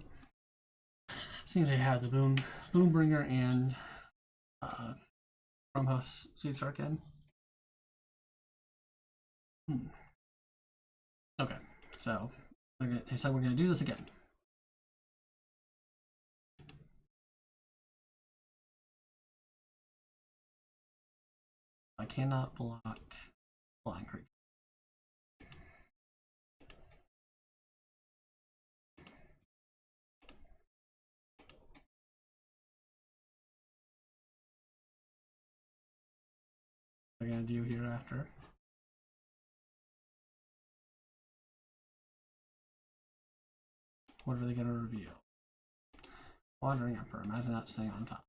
Seeing they have the Boombringer and Host Seed Shark in. Okay, so they said we're gonna do this again. I cannot block Flying Creek. What are we gonna do here after? What are they gonna reveal? Wandering Emperor. Imagine that staying on top.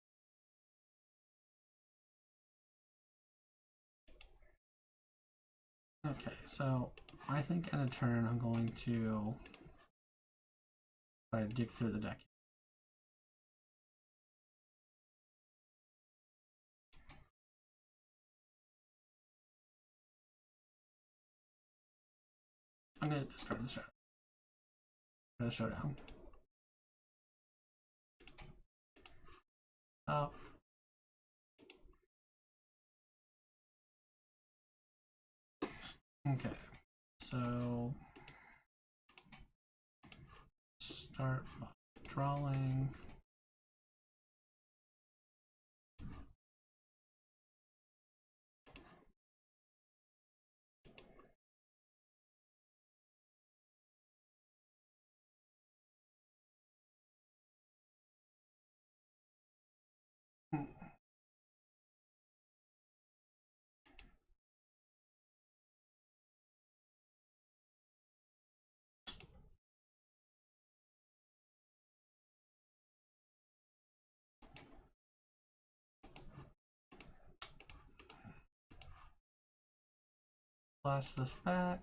Okay, so I think in a turn I'm going to try to dig through the deck. I'm going to discard the showdown. The showdown. Oh. Okay, so start by drawing. Flash this back.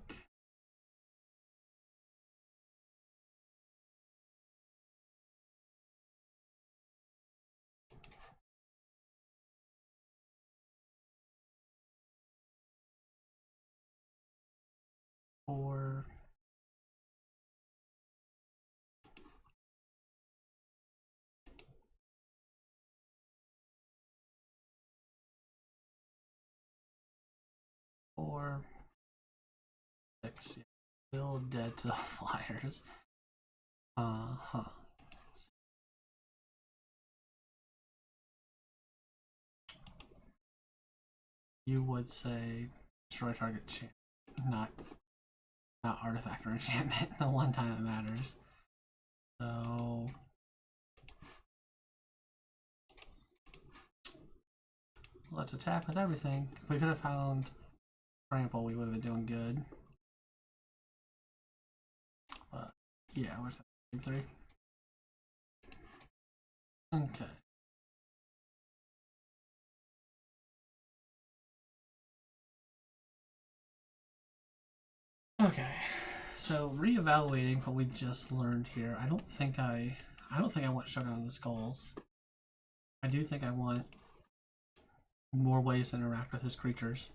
Four. Four. 6. Still dead to the Flyers. You would say destroy target champ, not artifact or enchantment, the one time it matters. So let's attack with everything. If we could have found trample, we would have been doing good. But yeah, where's that? 3. Okay. Okay, so reevaluating what we just learned here, I don't think I want Showdown of the Skulls. I do think I want more ways to interact with his creatures.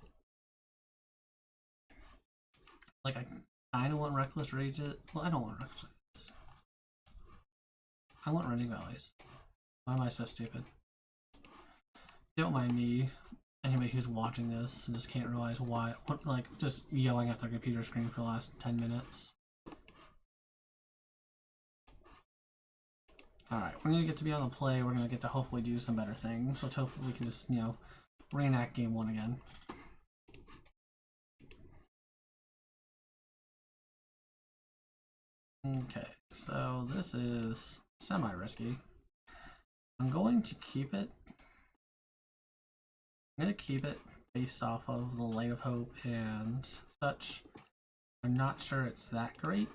Like I kind of want Reckless Rages. Well, I don't want Reckless Rages. I want Running Valleys. Why am I so stupid? Don't mind me. Anybody who's watching this and just can't realize why, like, just yelling at their computer screen for the last 10 minutes. Alright, we're gonna get to be on the play, we're gonna get to hopefully do some better things. Let's hope we can just, reenact game 1 again. Okay, so this is semi-risky. I'm going to keep it. I'm going to keep it based off of the Light of Hope and such. I'm not sure it's that great,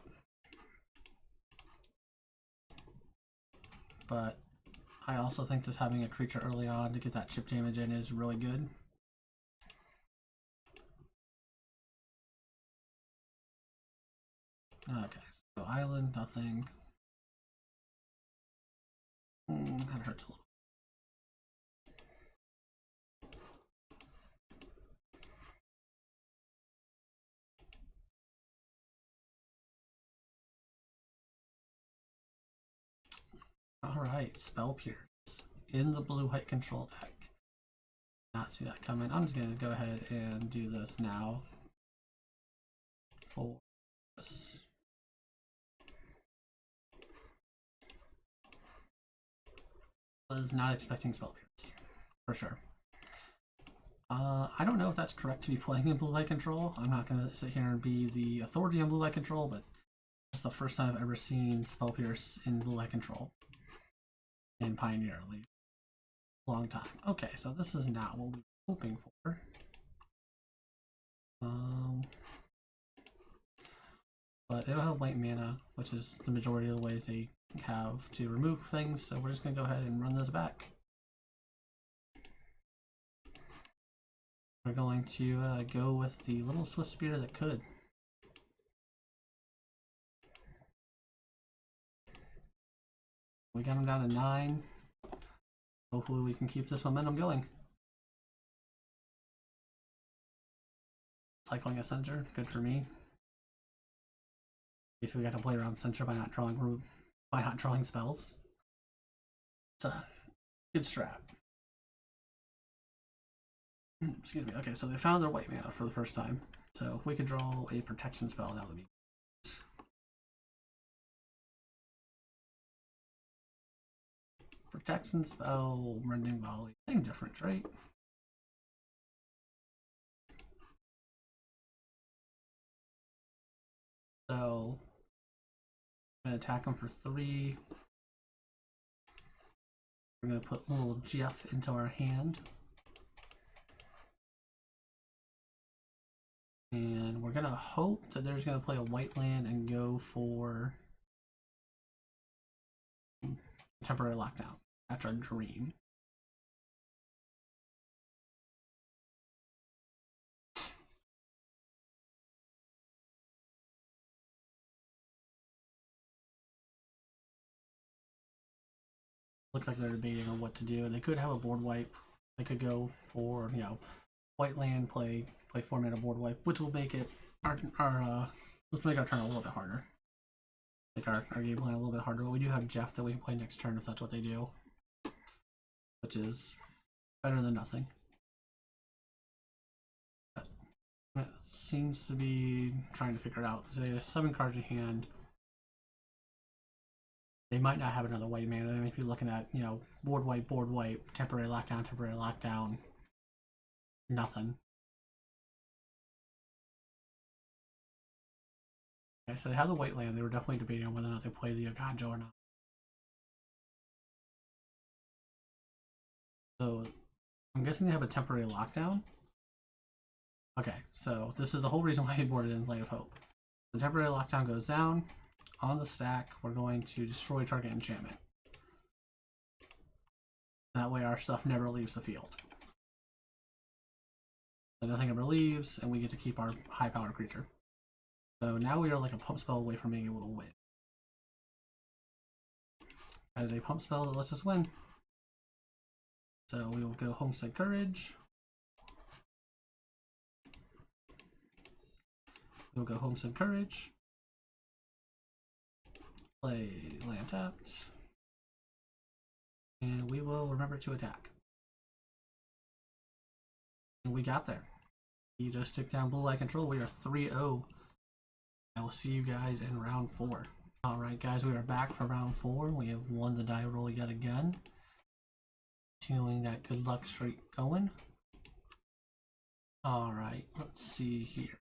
but I also think just having a creature early on to get that chip damage in is really good. Okay, so island, nothing. That hurts a little. Alright, Spell Pierce in the blue-white control deck. Not see that coming. I'm just going to go ahead and do this now. For this. Was not expecting Spell Pierce, for sure. I don't know if that's correct to be playing in blue-white control. I'm not going to sit here and be the authority on blue-white control, but it's the first time I've ever seen Spell Pierce in blue-white control. In Pioneer, at least. Long time. Okay, so this is not what we were hoping for. But it'll have white mana, which is the majority of the ways they have to remove things, so we're just going to go ahead and run this back. We're going to go with the little Swift Spear that could. We got him down to 9. Hopefully we can keep this momentum going. Cycling a Censor, good for me. Basically, we got to play around Censor by not drawing spells. It's a good strat. Excuse me. Okay, so they found their white mana for the first time. So if we could draw a protection spell, that would be. Protection spell, Rending Volley, same difference, right? So I'm gonna attack him for 3. We're gonna put little Jeff into our hand. And we're gonna hope that they're just gonna play a white land and go for temporary lockdown. That's our dream. Looks like they're debating on what to do. They could have a board wipe. They could go for, white land, play 4 mana board wipe, which will make it let's make our turn a little bit harder. Make our game plan a little bit harder. But we do have Jeff that we can play next turn if that's what they do, which is better than nothing. But it seems to be trying to figure it out. So they have 7 cards in hand. They might not have another white mana. They might be looking at, board wipe, temporary lockdown, nothing. Okay, so they have the white land. They were definitely debating on whether or not they play the Aganjo or not. So I'm guessing they have a temporary lockdown. Okay, so this is the whole reason why he boarded in Light of Hope. The temporary lockdown goes down. On the stack, we're going to destroy target enchantment. That way our stuff never leaves the field. So nothing ever leaves, and we get to keep our high-powered creature. So now we are like a pump spell away from being able to win. That is a pump spell that lets us win. So we will go Homestead Courage. We'll go Homestead Courage. Play land tapped. And we will remember to attack. And we got there. He just took down Blue Eye Control. We are 3-0. I will see you guys in round 4. Alright guys, we are back for round 4. We have won the die roll yet again. Continuing that good luck streak going. Alright, let's see here.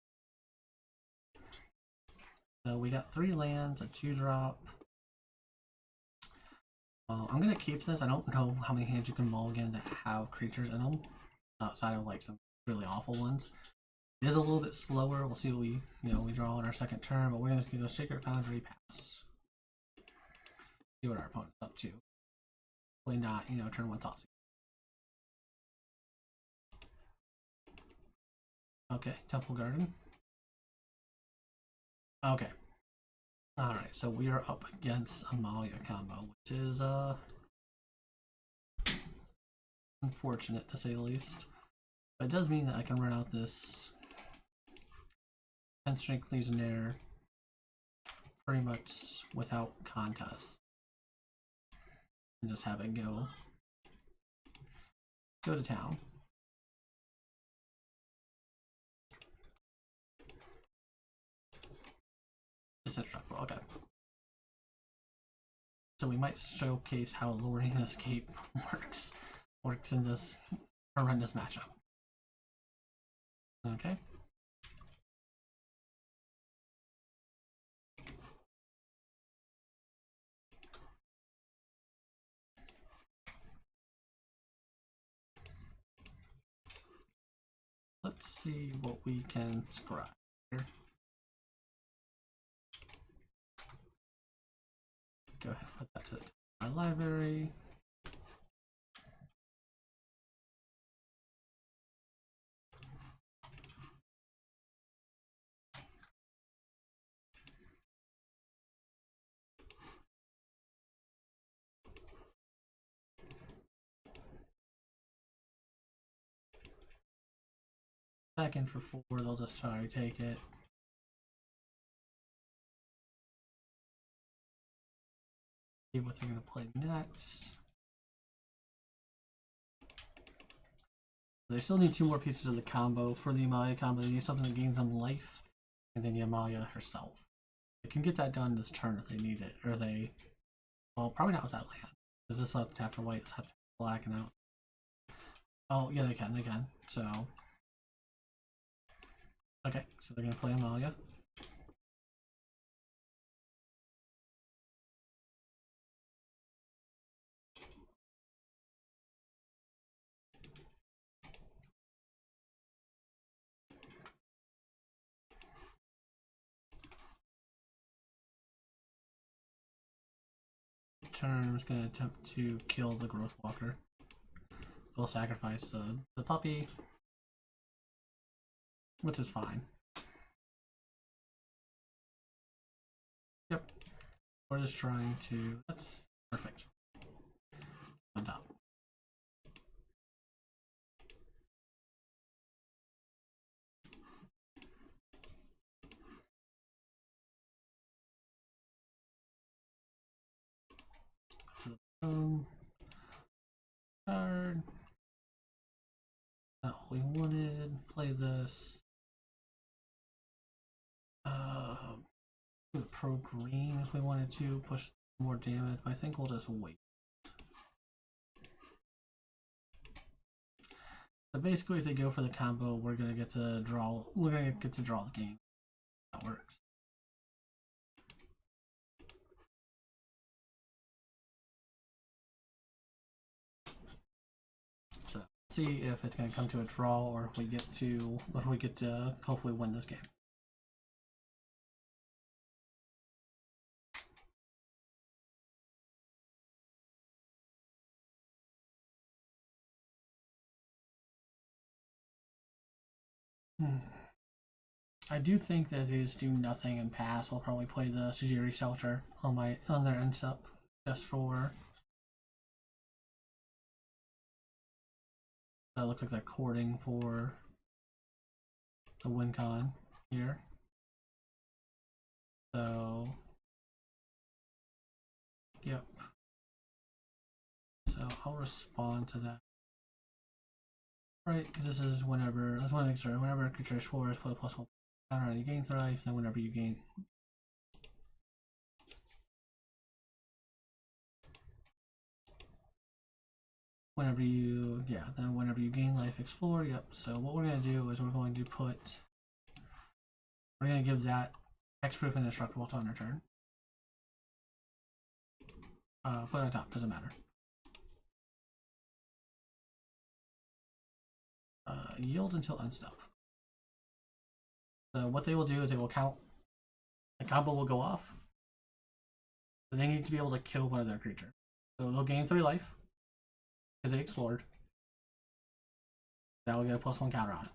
So we got 3 lands, a 2-drop. I'm going to keep this. I don't know how many hands you can mulligan that have creatures in them. Outside of like some really awful ones. It is a little bit slower. We'll see what we draw on our second turn, but we're going to go Sacred Foundry, pass. See what our opponent's up to. Hopefully not, turn 1 Thoughtseize. Okay, Temple Garden. Okay. Alright, so we are up against Amalia combo, which is unfortunate to say the least. But it does mean that I can run out this 10 Strength Legionnaire pretty much without contest. And just have it go to town. Okay. So we might showcase how Luring Escape works in this horrendous matchup. Okay. Let's see what we can scribe here. Go ahead and put that to our library. Back in for 4, they'll just try to take it. See what they're going to play next. They still need 2 more pieces of the combo. For the Amalia combo, they need something that gains them life, and then the Amalia herself. They can get that done this turn if they need it, or they, well, probably not with that land, because this will tap for white, this will have to black and out. Oh, yeah, they can, so. Okay, so they're going to play Amalia. Turn, I'm just going to attempt to kill the Growth Walker. We'll sacrifice the puppy, which is fine. Yep. We're just trying to, that's perfect. On top. Card. Not what we wanted. Play this. Pro green if we wanted to push more damage, but I think we'll just wait. So basically, if they go for the combo, we're gonna get to draw. We're gonna get to draw the game. That works. So see if it's gonna come to a draw, or if we get to hopefully win this game. I do think that they just do nothing and pass. We'll probably play the Sujiri Shelter on their end step just for. That looks like they're courting for the win con here. So, yep. So I'll respond to that. Right, because this is whenever, let's want to make sure, whenever a creature explores, put a +1 counter on you gain thrice, then whenever you gain. Whenever you, yeah, then whenever you gain life, explore, yep. So what we're going to do is we're going to put, we're going to give that hexproof and indestructible to on our turn. Put it on top, doesn't matter. Yield until unstop. So what they will do is they will count, the combo will go off. So they need to be able to kill one of their creatures. So they'll gain 3 life because they explored. That will get a +1 counter on it.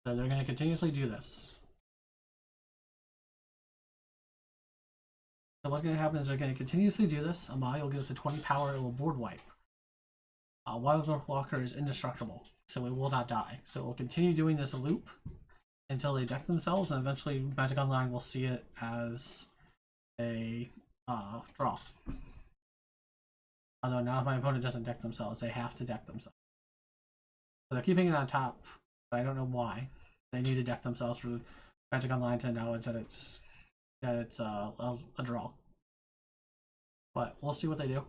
So they're going to continuously do this. So what's going to happen is they're going to continuously do this. Amaya will get up to 20 power, it will board wipe. Wildgrowth Walker is indestructible, so it will not die. So it will continue doing this loop until they deck themselves, and eventually Magic Online will see it as a draw. Although now if my opponent doesn't deck themselves, they have to deck themselves. So they're keeping it on top, but I don't know why. They need to deck themselves for Magic Online to acknowledge that it's a draw. But we'll see what they do.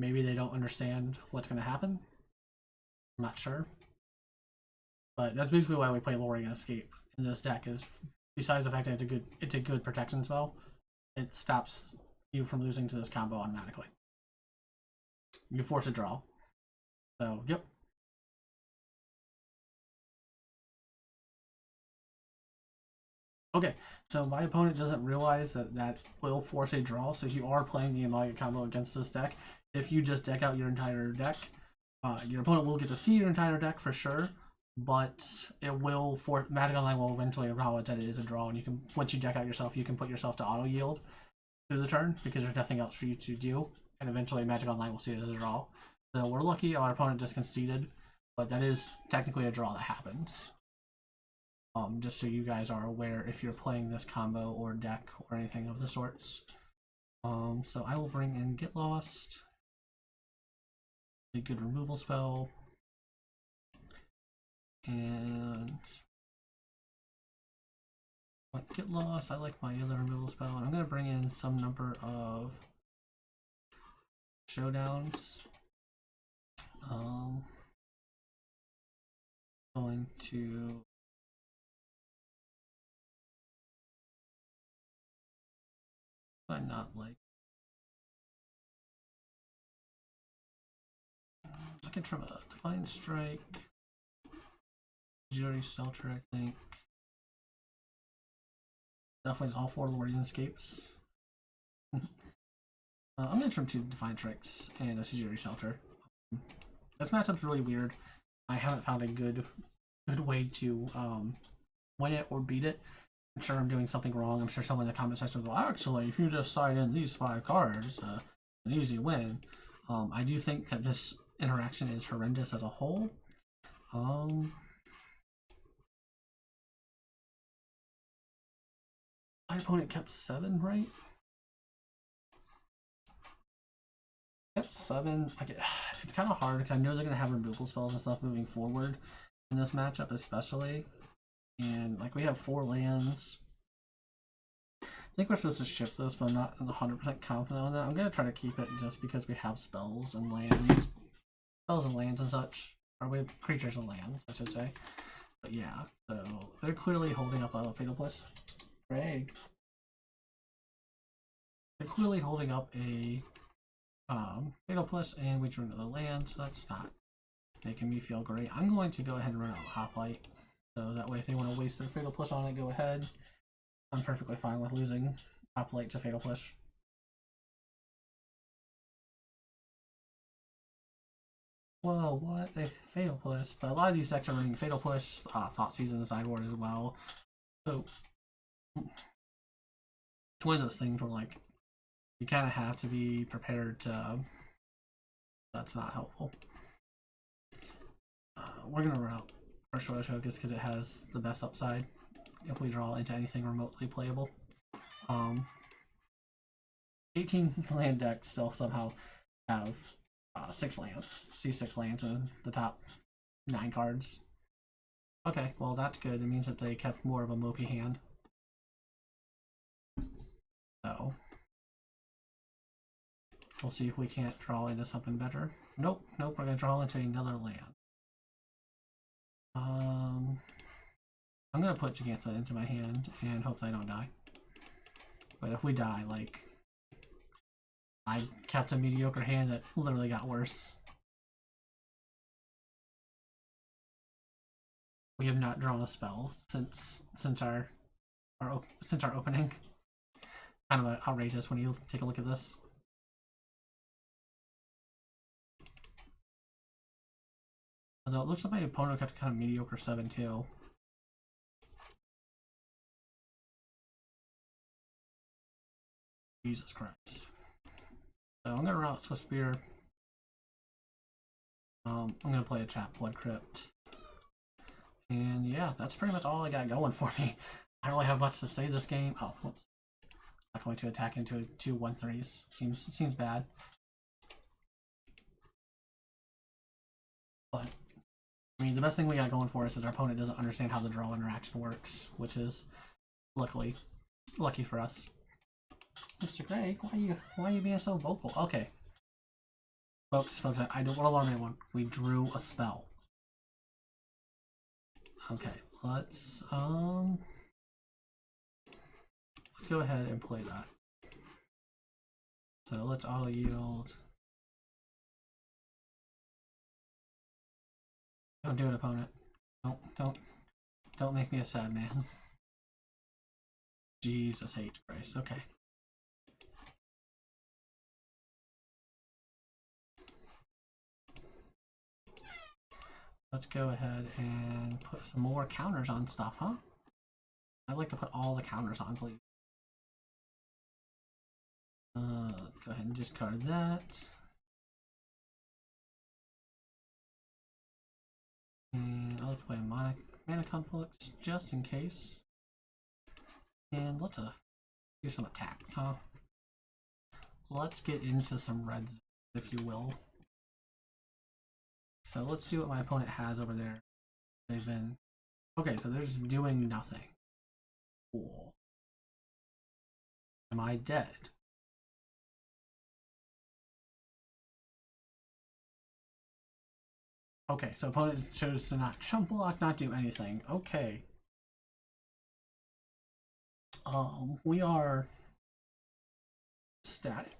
Maybe they don't understand what's going to happen. I'm not sure. But that's basically why we play Luring Escape in this deck, is besides the fact that it's a good protection spell, it stops you from losing to this combo automatically. You force a draw. So, yep. Okay, so my opponent doesn't realize that will force a draw, so if you are playing the Amalia combo against this deck, if you just deck out your entire deck, your opponent will get to see your entire deck for sure, but it will Magic Online will eventually acknowledge that it is a draw, and you can, once you deck out yourself, you can put yourself to auto yield through the turn because there's nothing else for you to do, and eventually Magic Online will see it as a draw. So we're lucky our opponent just conceded, but that is technically a draw that happens. Just so you guys are aware if you're playing this combo or deck or anything of the sorts. So I will bring in Get Lost, a good removal spell, and like Get Lost, I like my other removal spell, and I'm going to bring in some number of showdowns. Going to I not like. I can try a Defiant Strike, Jerry Shelter, I think. Definitely is all 4 Lordian Escapes. I'm gonna trim 2 Defiant Strikes and a Jerry Shelter. This matchup's really weird. I haven't found a good way to win it or beat it. I'm sure I'm doing something wrong. I'm sure someone in the comment section will go, actually, if you just side in these 5 cards, an easy win. I do think that this interaction is horrendous as a whole. My opponent kept 7, right? Kept 7. Like it's kind of hard because I know they're gonna have removal spells and stuff moving forward in this matchup, especially. And like we have 4 lands. I think we're supposed to ship this, but I'm not 100% confident on that. I'm gonna try to keep it just because we have spells and lands, and such. Or we have creatures and lands, I should say. But yeah, so they're clearly holding up a Fatal Push. Greg. They're clearly holding up a Fatal Push, and we drew another land, so that's not making me feel great. I'm going to go ahead and run out Hoplite, so that way if they want to waste their Fatal Push on it, go ahead. I'm perfectly fine with losing Hoplite to Fatal Push. Whoa, what? They Fatal Push. But a lot of these decks are running Fatal Push, Thought Season, and Sideboard as well. So it's one of those things where like you kind of have to be prepared to. That's not helpful. We're gonna run out First Royal Showcase because it has the best upside if we draw into anything remotely playable. 18 land decks still somehow have 6 lands, C6 lands in the top 9 cards. Okay, well that's good. It means that they kept more of a mopey hand. So we'll see if we can't draw into something better. Nope, nope, we're gonna draw into another land. I'm gonna put Jagantha into my hand and hope that I don't die. But if we die, like, I kept a mediocre hand that literally got worse. We have not drawn a spell since our opening. Kind of outrageous when you take a look at this. Although it looks like my opponent got kind of mediocre 7 too. Jesus Christ. So I'm gonna route Swift Spear. I'm gonna play a Trap Blood Crypt. And yeah, that's pretty much all I got going for me. I don't really have much to say this game. Oh, whoops. Not going to attack into 2/1/3s. Seems bad. But I mean, the best thing we got going for us is our opponent doesn't understand how the draw interaction works, which is lucky for us. Mr. Greg, why are you being so vocal? Okay. Folks, I don't want to alarm anyone. We drew a spell. Okay, let's go ahead and play that. So let's auto yield. Don't do it, opponent. Don't make me a sad man. Jesus H. Christ. Okay. Let's go ahead and put some more counters on stuff, huh? I'd like to put all the counters on, please. Go ahead and discard that. And I like to play Mana Conflicts just in case. And let's do some attacks, huh? Let's get into some reds, if you will. So let's see what my opponent has over there. They've been... Okay, so they're just doing nothing. Cool. Am I dead? Okay, so opponent chose to not chump block, not do anything. Okay. We are static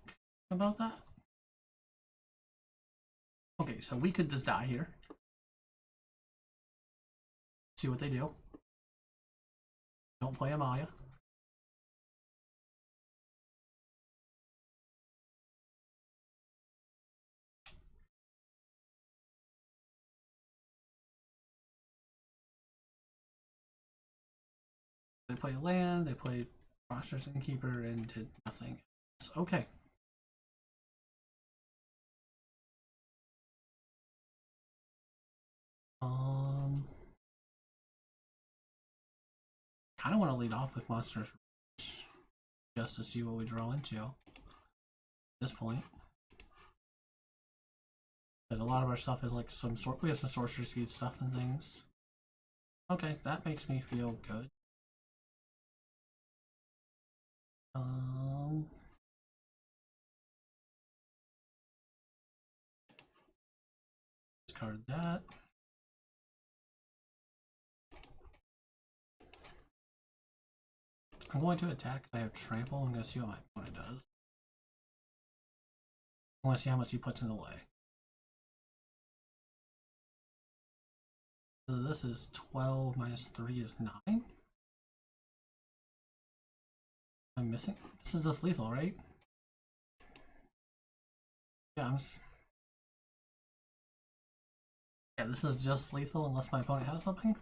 about that. Okay, so we could just die here. See what they do. Don't play Amaya. They play land, they play Roster's Innkeeper, and did nothing. Okay. Kind of want to lead off with Monsters just to see what we draw into at this point. Because a lot of our stuff is like some sort. We have some sorcerer speed stuff and things. Okay, that makes me feel good. Discard that. I'm going to attack because I have trample. I'm going to see what my opponent does. I want to see how much he puts in the way. So this is 12 minus 3 is 9. I'm missing. This is just lethal, right? Yeah, Yeah, this is just lethal unless my opponent has something.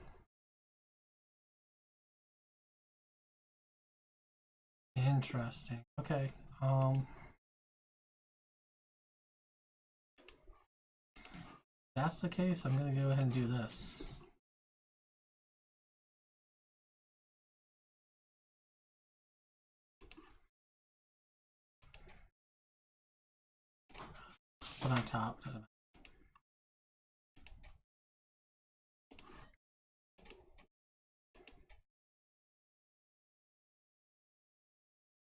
Interesting. Okay. That's the case, I'm gonna go ahead and do this. Put on top, doesn't matter.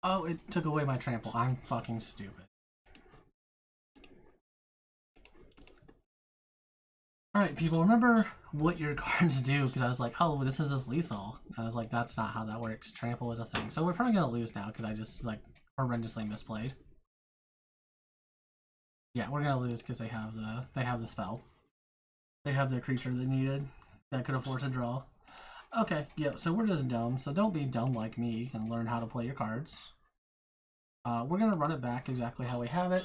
Oh, it took away my trample. I'm fucking stupid. Alright, people, remember what your cards do, because I was like, oh, this is just lethal. I was like, that's not how that works. Trample is a thing. So we're probably gonna lose now, because I just, like, horrendously misplayed. Yeah, we're gonna lose because they have the spell. They have their creature they needed that could afford to draw. Okay, yeah, so we're just dumb, so don't be dumb like me and learn how to play your cards. We're gonna run it back exactly how we have it.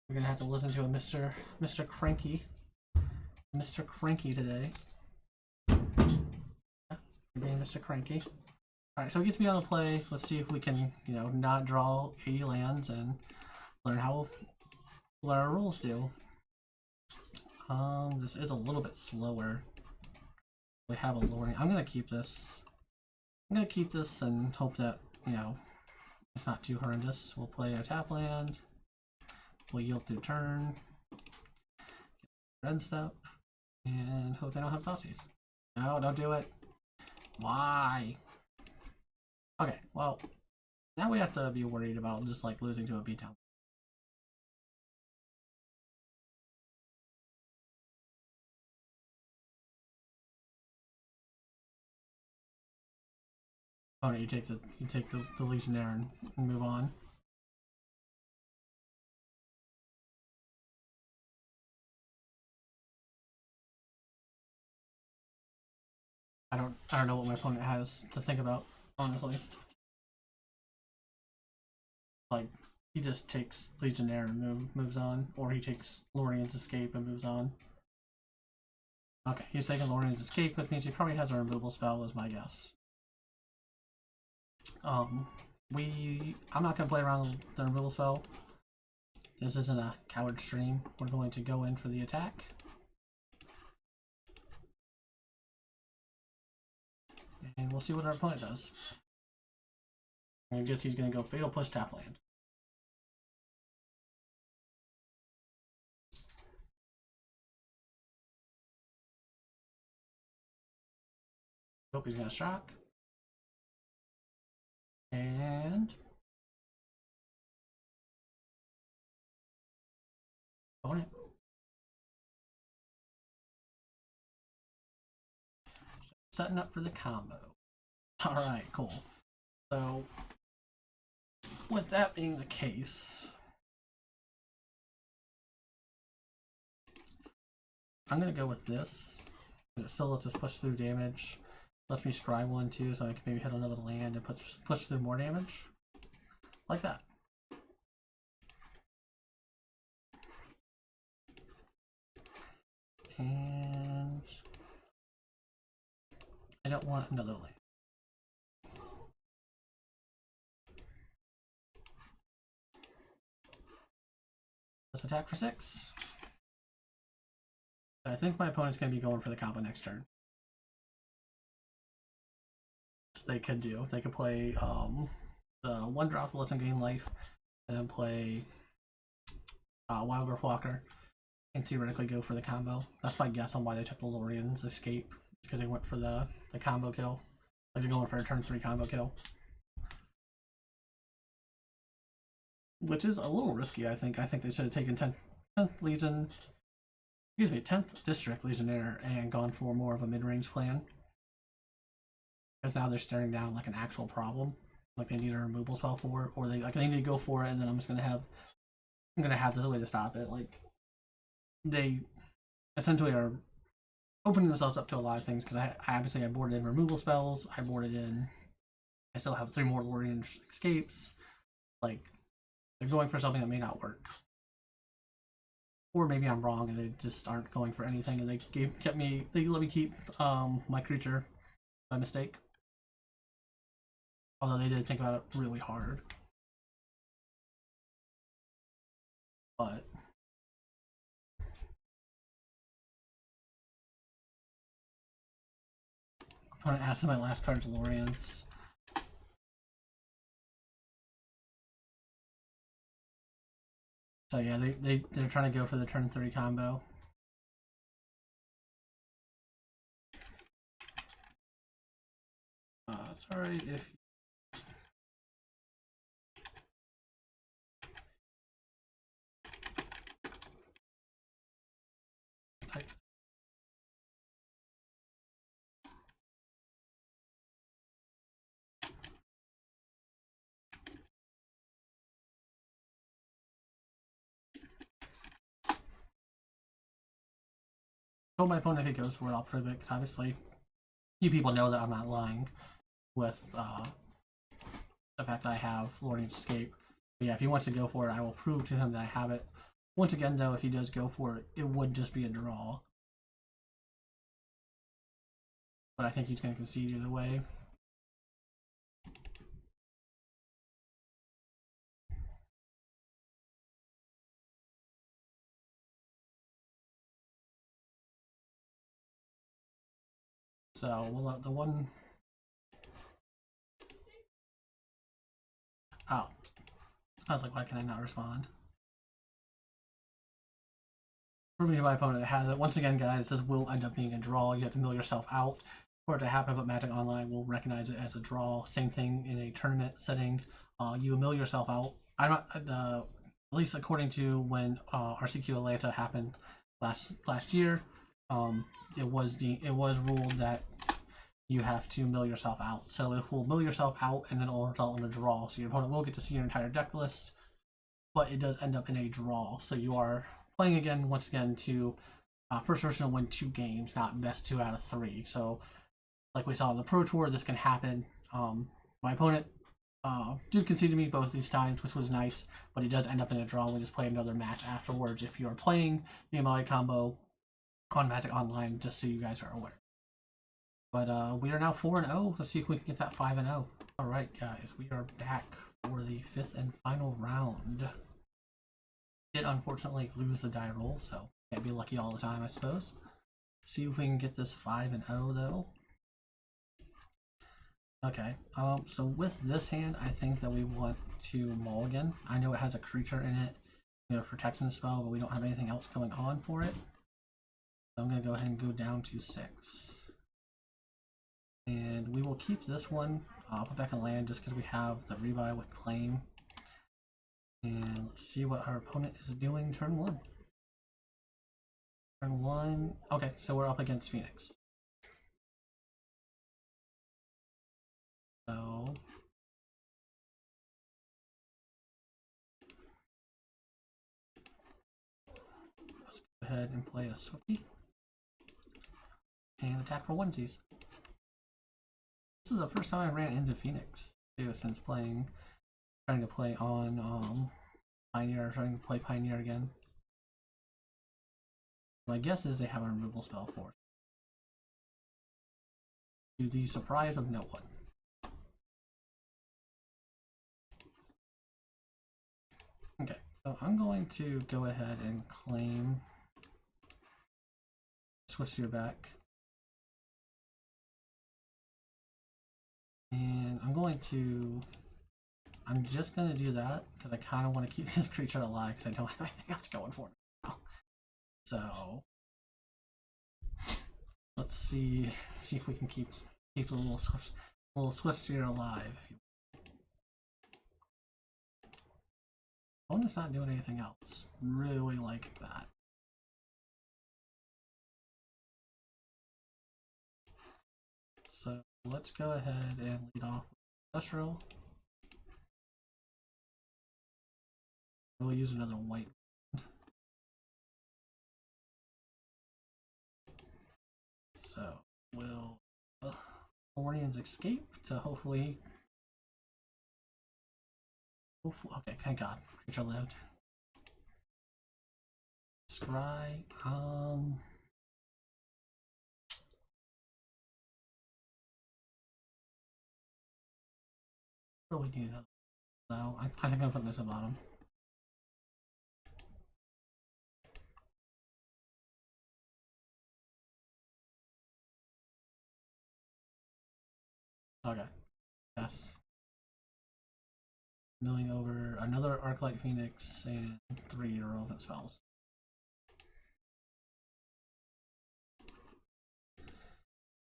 We're gonna have to listen to a Mr. Cranky. Mr. Cranky today. Yeah, you're being Mr. Cranky. Alright, so it gets me on the play. Let's see if we can, you know, not draw 80 lands and learn what our rules do. This is a little bit slower. We have a lowering. I'm gonna keep this. I'm gonna keep this and hope that, you know, it's not too horrendous. We'll play a tap land. We'll yield through turn. Red step. And hope they don't have Thoughtseize. No, don't do it. Why? Okay, well, now we have to be worried about just like losing to a beatdown. Oh no, you take the Legionnaire and move on. I don't know what my opponent has to think about, honestly. Like, he just takes Legionnaire and moves on, or he takes Lordian's Escape and moves on. Okay, he's taking Lordian's Escape, which means he probably has a removal spell, is my guess. I'm not gonna play around with the removal spell. This isn't a coward stream. We're going to go in for the attack. And we'll see what our opponent does. I guess he's gonna go Fatal Push tap land. Hope he's gonna shock. And opponent. Setting up for the combo. Alright, cool. So with that being the case, I'm gonna go with this. It still lets us push through damage. Lets me scry one too, so I can maybe hit another land and push through more damage. Like that. And I don't want another land. Let's attack for 6. I think my opponent's going to be going for the combo next turn. They could do. They could play the 1-drop that lets them gain life, and then play Wildgrowth Walker, and theoretically go for the combo. That's my guess on why they took the Lorian's Escape. It's because they went for the combo kill. Like they're going for a turn 3 combo kill. Which is a little risky, I think. I think they should have taken 10th Legion, excuse me, 10th District Legionnaire and gone for more of a mid-range plan. Because now they're staring down like an actual problem. Like they need a removal spell for it, or they need to go for it, and then I'm gonna have the way to stop it. Like they essentially are opening themselves up to a lot of things because I obviously boarded in removal spells. I still have 3 more Lorien Escapes. Like they're going for something that may not work. or maybe I'm wrong and they just aren't going for anything, and they let me keep my creature by mistake. Although they did think about it really hard. But I'm gonna ask my last card to Lorians. So yeah, they're trying to go for the turn 3 combo. It's alright if told my opponent if he goes for it, I'll prove it, because obviously you people know that I'm not lying with the fact that I have Lorian's Escape. But yeah, if he wants to go for it, I will prove to him that I have it. Once again, though, if he does go for it, it would just be a draw. But I think he's going to concede either way. So we'll let the one... Oh. I was like, why can I not respond? Proving to my opponent that has it. Once again, guys, this will end up being a draw. You have to mill yourself out for it to happen, but Magic Online will recognize it as a draw. Same thing in a tournament setting. You mill yourself out. I'm not, at least according to when RCQ Atlanta happened last year, it was ruled that you have to mill yourself out. So it will mill yourself out, and then it will result in a draw. So your opponent will get to see your entire deck list, but it does end up in a draw. So you are playing again, once again, to first person to win 2 games, not best 2 out of 3. So, like we saw in the Pro Tour, this can happen. My opponent did concede to me both these times, which was nice, but he does end up in a draw. We just play another match afterwards if you are playing the MLA combo on Magic Online, just so you guys are aware. But we are now 4-0. Let's see if we can get that 5-0. Alright, guys, we are back for the 5th and final round. Did unfortunately lose the die roll, so can't be lucky all the time, I suppose. See if we can get this 5-0 though. Okay, so with this hand, I think that we want to mulligan. I know it has a creature in it, you know, protection spell, but we don't have anything else going on for it. So I'm gonna go ahead and go down to 6. And we will keep this one. I'll put back a land just because we have the rebuy with claim. And let's see what our opponent is doing turn 1. Turn 1. Okay, so we're up against Phoenix. So let's go ahead and play a Swifty. And attack for onesies. This is the first time I ran into Phoenix too, since trying to play on Pioneer, trying to play Pioneer again. My guess is they have a removal spell for it. To the surprise of no one. Okay, so I'm going to go ahead and claim Swiftspear back. And I'm just going to do that because I kind of want to keep this creature alive because I don't have anything else going for it now. So let's see if we can keep the little Swiftspear alive. Opponent's not doing anything else. Really like that. So let's go ahead and lead off with Industrial. We'll use another white land. So we'll Orion's Escape to hopefully okay, thank God, creature lived. Scry. Really need it. So I think I'm putting this at bottom. Okay. Yes. Milling over another Arclight Phoenix and 3 irrelevant spells.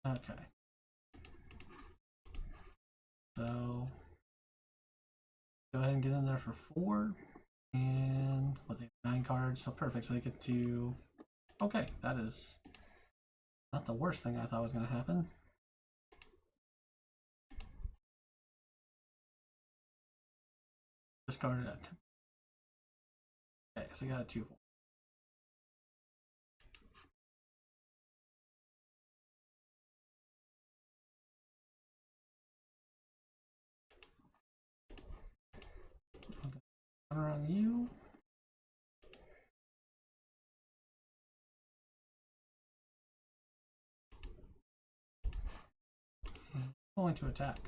Okay. So go ahead and get in there for 4. And what they have 9 cards, so perfect. So they get to. Okay, that is not the worst thing I thought was gonna happen. Discarded at 10. Okay, so I got a 2-4. Okay. Counter on you. Going to attack.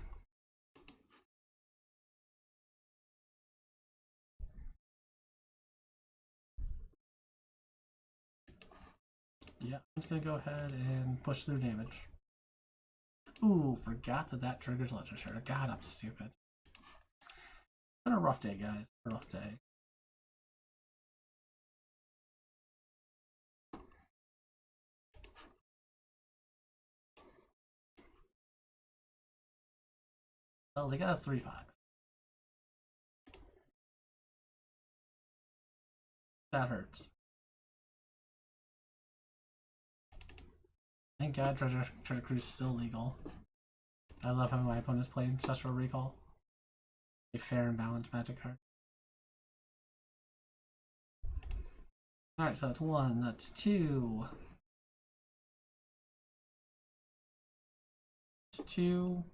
Yeah, I'm just gonna go ahead and push through damage. Ooh, forgot that triggers Legend Share. God, I'm stupid. Been a rough day, guys. A rough day. Well, they got a 3-5. That hurts. Thank God Treasure Cruise is still legal. I love having my opponents play Ancestral Recall. A fair and balanced Magic card. Alright, so that's 1, that's 2. That's 2.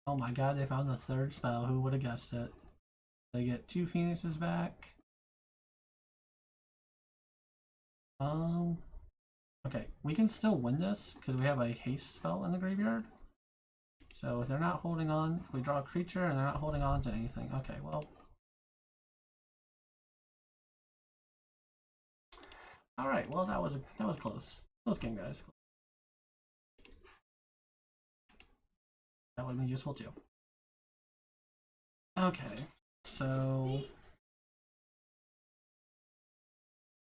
Oh my God, they found the 3rd spell. Who would have guessed it? They get 2 Phoenixes back. Okay, we can still win this because we have a haste spell in the graveyard. So if they're not holding on, we draw a creature and they're not holding on to anything. Okay, well. Alright, well that was close. Close game, guys. That would be useful too. Okay, so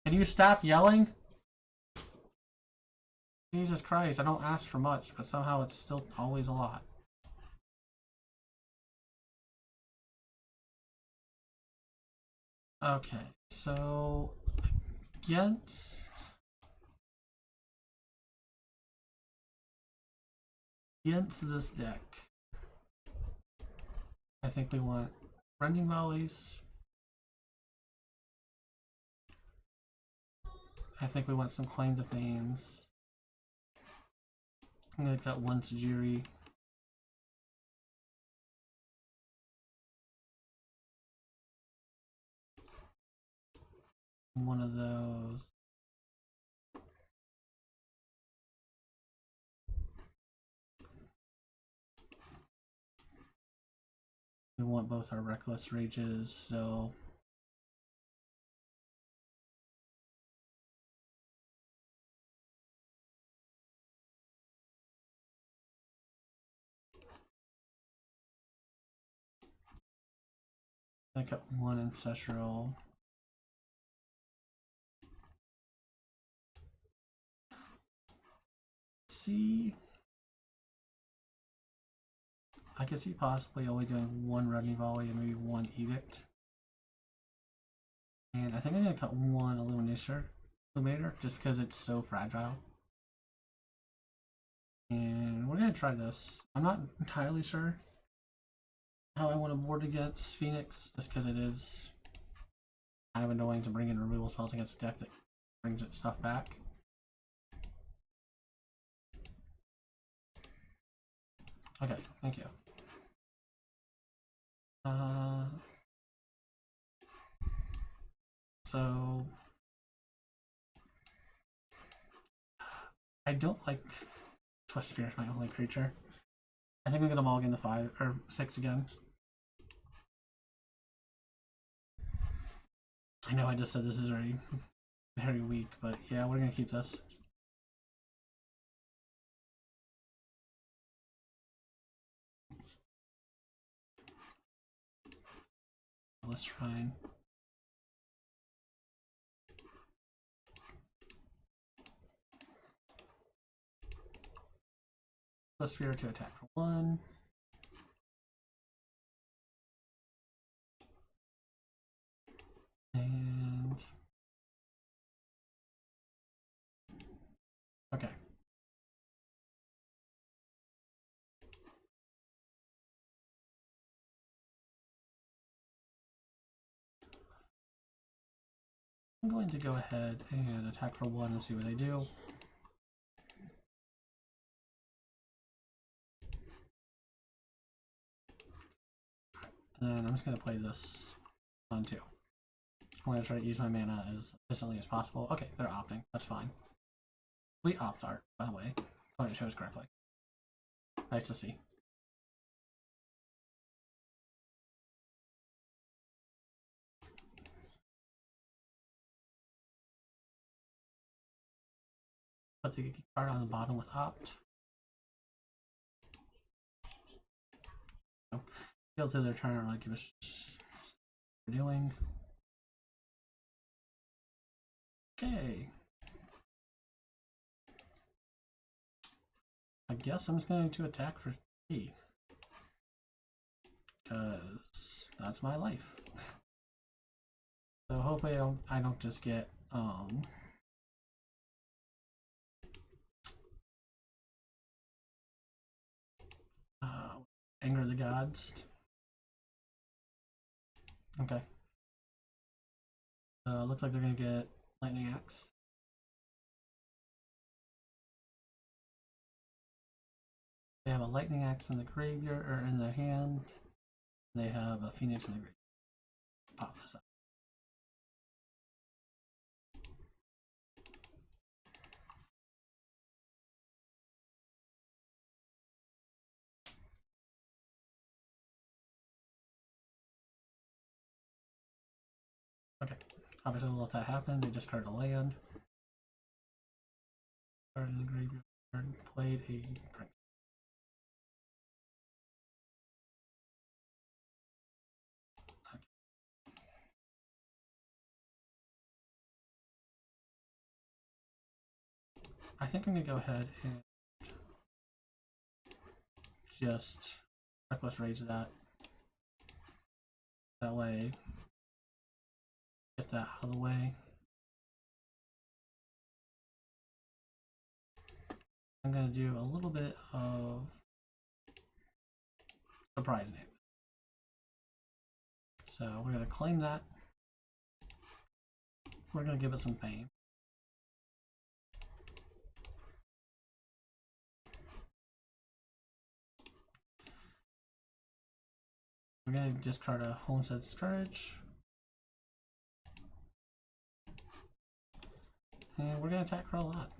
can you stop yelling? Jesus Christ, I don't ask for much, but somehow it's still always a lot. Okay, so against this deck, I think we want Rending Volleys. I think we want some Claim to Fames. I'm gonna cut 1 Tajiri. One of those. We want both our Reckless Rages, so I cut 1 Ancestral. See, I could see possibly only doing 1 Rending Volley and maybe 1 Edict. And I think I'm gonna cut 1 Illuminator just because it's so fragile. And we're gonna try this. I'm not entirely sure how I want to board against Phoenix, just because it is kind of annoying to bring in removal spells against a deck that brings its stuff back. Okay, thank you. So I don't like Twist Spirit, my only creature. I think I'm gonna mulligan the 5 or 6 again. I know I just said this is very, very weak, but yeah, we're gonna keep this. Let's try and Spirit to attack for 1. And okay. I'm going to go ahead and attack for 1 and see what they do. And then I'm just going to play this on 2. I'm going to try to use my mana as efficiently as possible. Okay, they're opting. That's fine. We opt art, by the way. Oh, it shows correctly. Nice to see. Put the card on the bottom with opt. Go through their turn, or like give us what we're doing. Okay. I guess I'm just going to attack for 3. Because that's my life. So hopefully I don't just get Anger the Gods. Okay. Looks like they're gonna get Lightning Axe. They have a Lightning Axe in the graveyard, or in their hand. They have a Phoenix in the graveyard. Pop this up. Okay, obviously we'll let that happen. They discarded a land. Started in the graveyard, played a prank. Okay. I think I'm gonna go ahead and just Reckless Rage that. That way, get that out of the way. I'm going to do a little bit of Surprise Name. So we're going to claim that. We're going to give it some fame. We're going to discard a Homestead's Courage. And we're going to attack for a lot.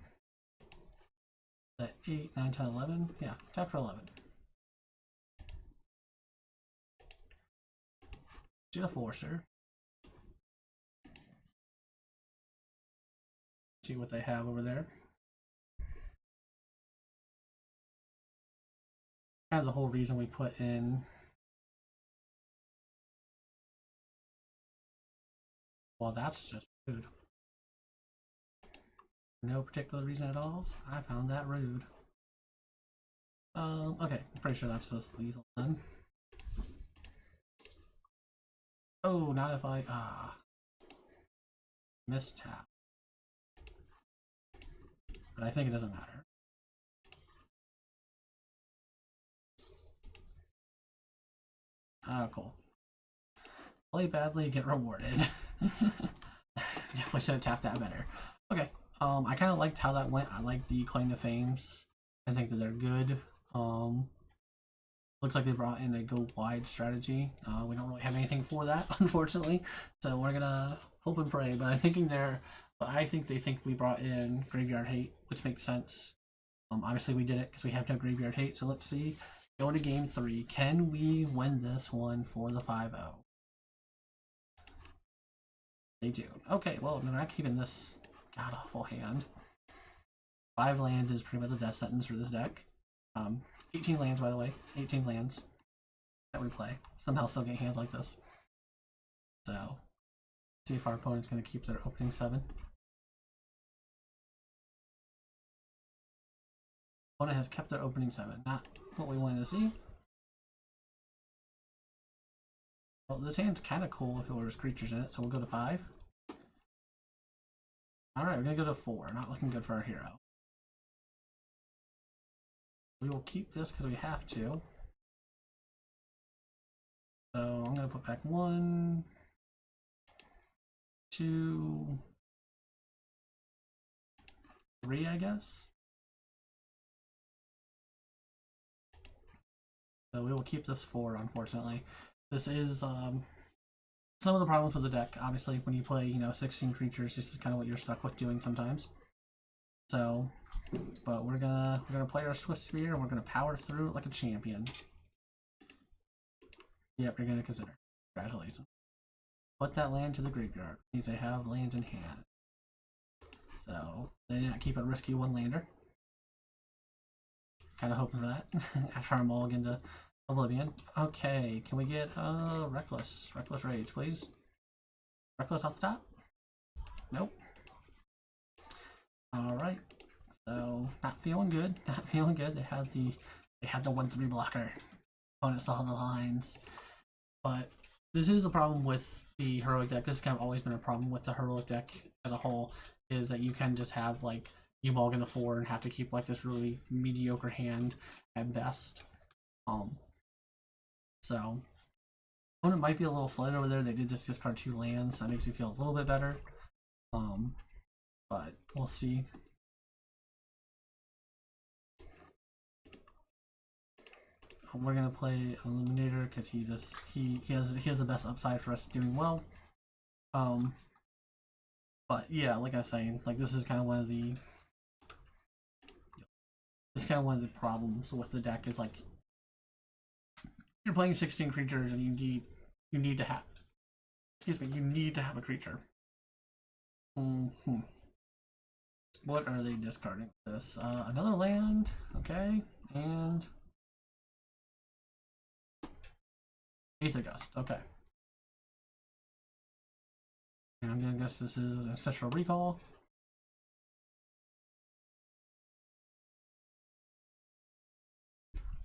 At 8, 9, 10, 11. Yeah, attack for 11. Get a Forcer. See what they have over there. Kind of the whole reason we put in. Well, that's just rude. For no particular reason at all. I found that rude. Okay, I'm pretty sure that's just lethal then. Oh, not if I mistap. But I think it doesn't matter. Cool. Play badly, get rewarded. Definitely should have tapped that better. Okay. I kind of liked how that went. I like the claim to fames. I think that they're good. Looks like they brought in a go wide strategy. We don't really have anything for that, unfortunately. So we're gonna hope and pray. But I'm thinking they're But I think they think we brought in Graveyard Hate, which makes sense. Obviously we did it because we have no Graveyard Hate, so let's see. Go to game 3. Can we win this one for the 5-0? They do. Okay, well, we're not keeping this god-awful hand. 5 lands is pretty much a death sentence for this deck. 18 lands, by the way. 18 lands that we play. Somehow still get hands like this. So, see if our opponent's going to keep their opening 7. Opponent has kept their opening 7. Not what we wanted to see. Well, this hand's kind of cool if it was creatures in it, so we'll go to 5. Alright, we're going to go to 4. Not looking good for our hero. We will keep this because we have to. So I'm going to put back 1, 2, 3, I guess. So we will keep this 4, unfortunately. This is some of the problems with the deck. Obviously, when you play, 16 creatures, this is kind of what you're stuck with doing sometimes. So, but we're gonna play our Swift Spear and we're gonna power through it like a champion. Yep, you're gonna consider. Congratulations. Put that land to the graveyard. Means they have lands in hand. So they did not keep a risky 1-lander. Kind of hoping for that. After our mulligan to Oblivion. Okay, can we get Reckless Rage, please? Reckless off the top? Nope. Alright. So not feeling good. Not feeling good. They had the 1/3 blocker. Opponent saw the lines. But this is a problem with the heroic deck. This has kind of always been a problem with the heroic deck as a whole, is that you can just have like you mulligan to 4 and have to keep like this really mediocre hand at best. So opponent might be a little flooded over there. They did just discard 2 lands. That makes me feel a little bit better. But we'll see. We're gonna play Illuminator because he has the best upside for us doing well. But yeah, like I was saying, like this is kind of one of the problems with the deck is like you're playing 16 creatures and you need to have a creature. What are they discarding? This another land, okay, and Aether Gust, okay. And I'm gonna guess this is Ancestral Recall.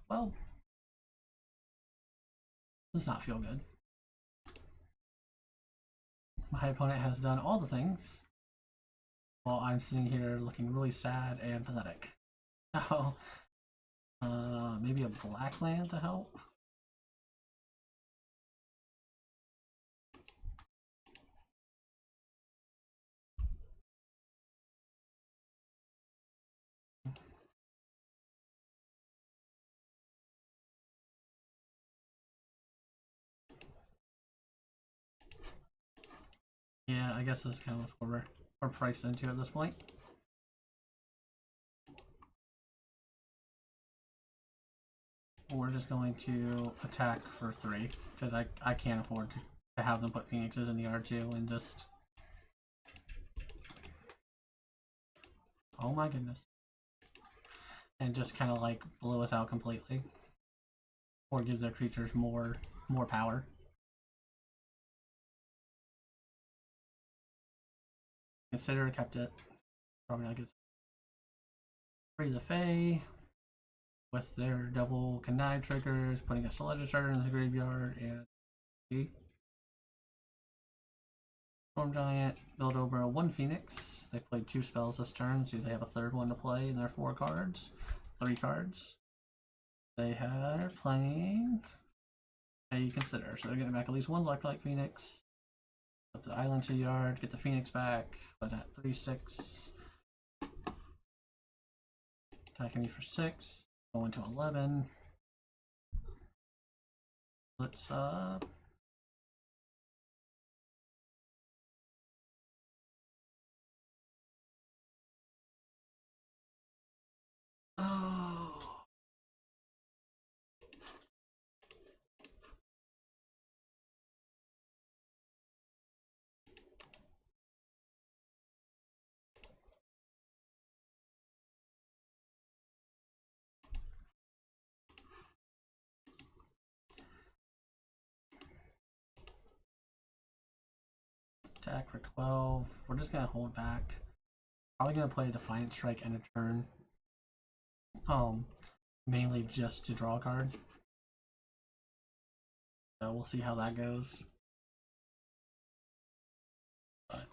Well, does not feel good. My opponent has done all the things while I'm sitting here looking really sad and pathetic. So, maybe a black land to help. Yeah, I guess this is kind of what we're priced into at this point. We're just going to attack for 3 because I can't afford to have them put Phoenixes in the R2 and just. Oh my goodness. And just kind of like blow us out completely. Or give their creatures more power. Consider kept it. Probably not good. Free the Fae with their double connive triggers, putting a Legislator in the graveyard, and Storm Giant, build over 1 Phoenix. They played 2 spells this turn, so they have a 3rd one to play in their 4 cards. 3 cards. They are playing a Consider, so they're getting back at least 1 Light Phoenix. Put the island to the yard, get the Phoenix back. What's that? 3/6. Attacking me for 6. Going to 11. Let's attack for 12. We're just gonna hold back. Probably gonna play a Defiant Strike and a turn. Mainly just to draw a card. So we'll see how that goes. But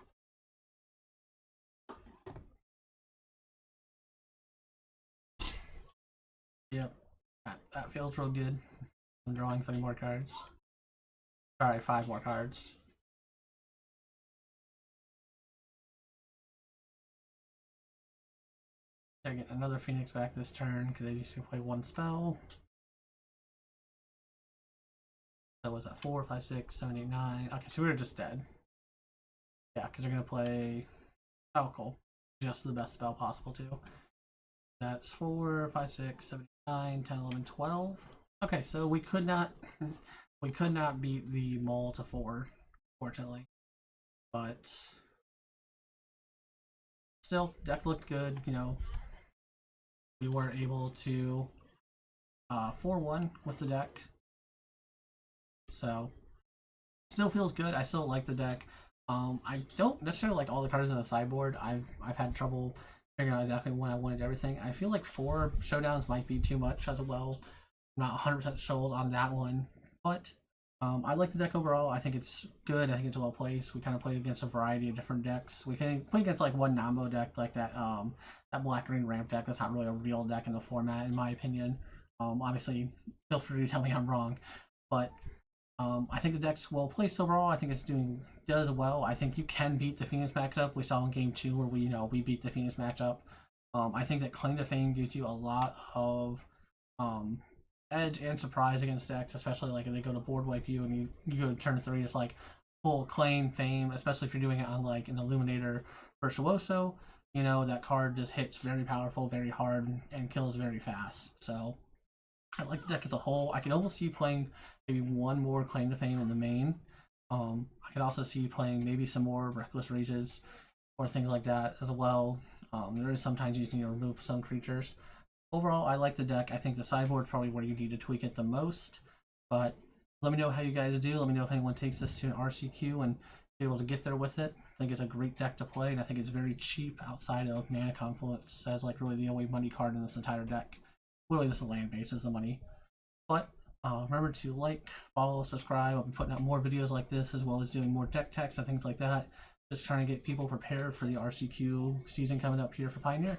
yep, that feels real good. I'm drawing 3 more cards. Sorry, 5 more cards. Gotta get another Phoenix back this turn because they used to play 1 spell. So was that 4, 5, 6, 7, 8, 9? Okay, so we were just dead. Yeah, because they're gonna play Alcohol. Just the best spell possible too. That's 4, 5, 6, 7, 9, 10, 11, 12. Okay, so we could not beat the Maul to 4, fortunately. But still, deck looked good, you know. We were able to 4-1 with the deck. So still feels good. I still like the deck. I don't necessarily like all the cards in the sideboard. I've had trouble figuring out exactly when I wanted everything. I feel like 4 showdowns might be too much as well. I'm not 100% sold on that one, but I like the deck overall. I think it's good. I think it's well placed. We kind of played against a variety of different decks. We can play against like one Nambo deck, like that black green ramp deck. That's not really a real deck in the format, in my opinion. Obviously, feel free to tell me I'm wrong, but I think the deck's well placed overall. I think it's does well. I think you can beat the Phoenix matchup. We saw in game 2 where we beat the Phoenix matchup. I think that Claim to Fame gives you a lot of edge and surprise against decks, especially like if they go to board wipe you and you go to turn 3, it's like full Claim Fame, especially if you're doing it on like an Illuminator Virtuoso. You know, that card just hits very powerful, very hard, and kills very fast. So I like the deck as a whole. I can almost see playing maybe 1 more Claim to Fame in the main. I could also see playing maybe some more Reckless Rages or things like that as well. There is sometimes you need to remove some creatures. Overall, I like the deck. I think the sideboard is probably where you need to tweak it the most. But let me know how you guys do. Let me know if anyone takes this to an RCQ and is able to get there with it. I think it's a great deck to play, and I think it's very cheap outside of Mana Confluence as like really the only money card in this entire deck. Really, just the land base is the money. But remember to like, follow, subscribe. I'll be putting out more videos like this, as well as doing more deck techs and things like that. Just trying to get people prepared for the RCQ season coming up here for Pioneer.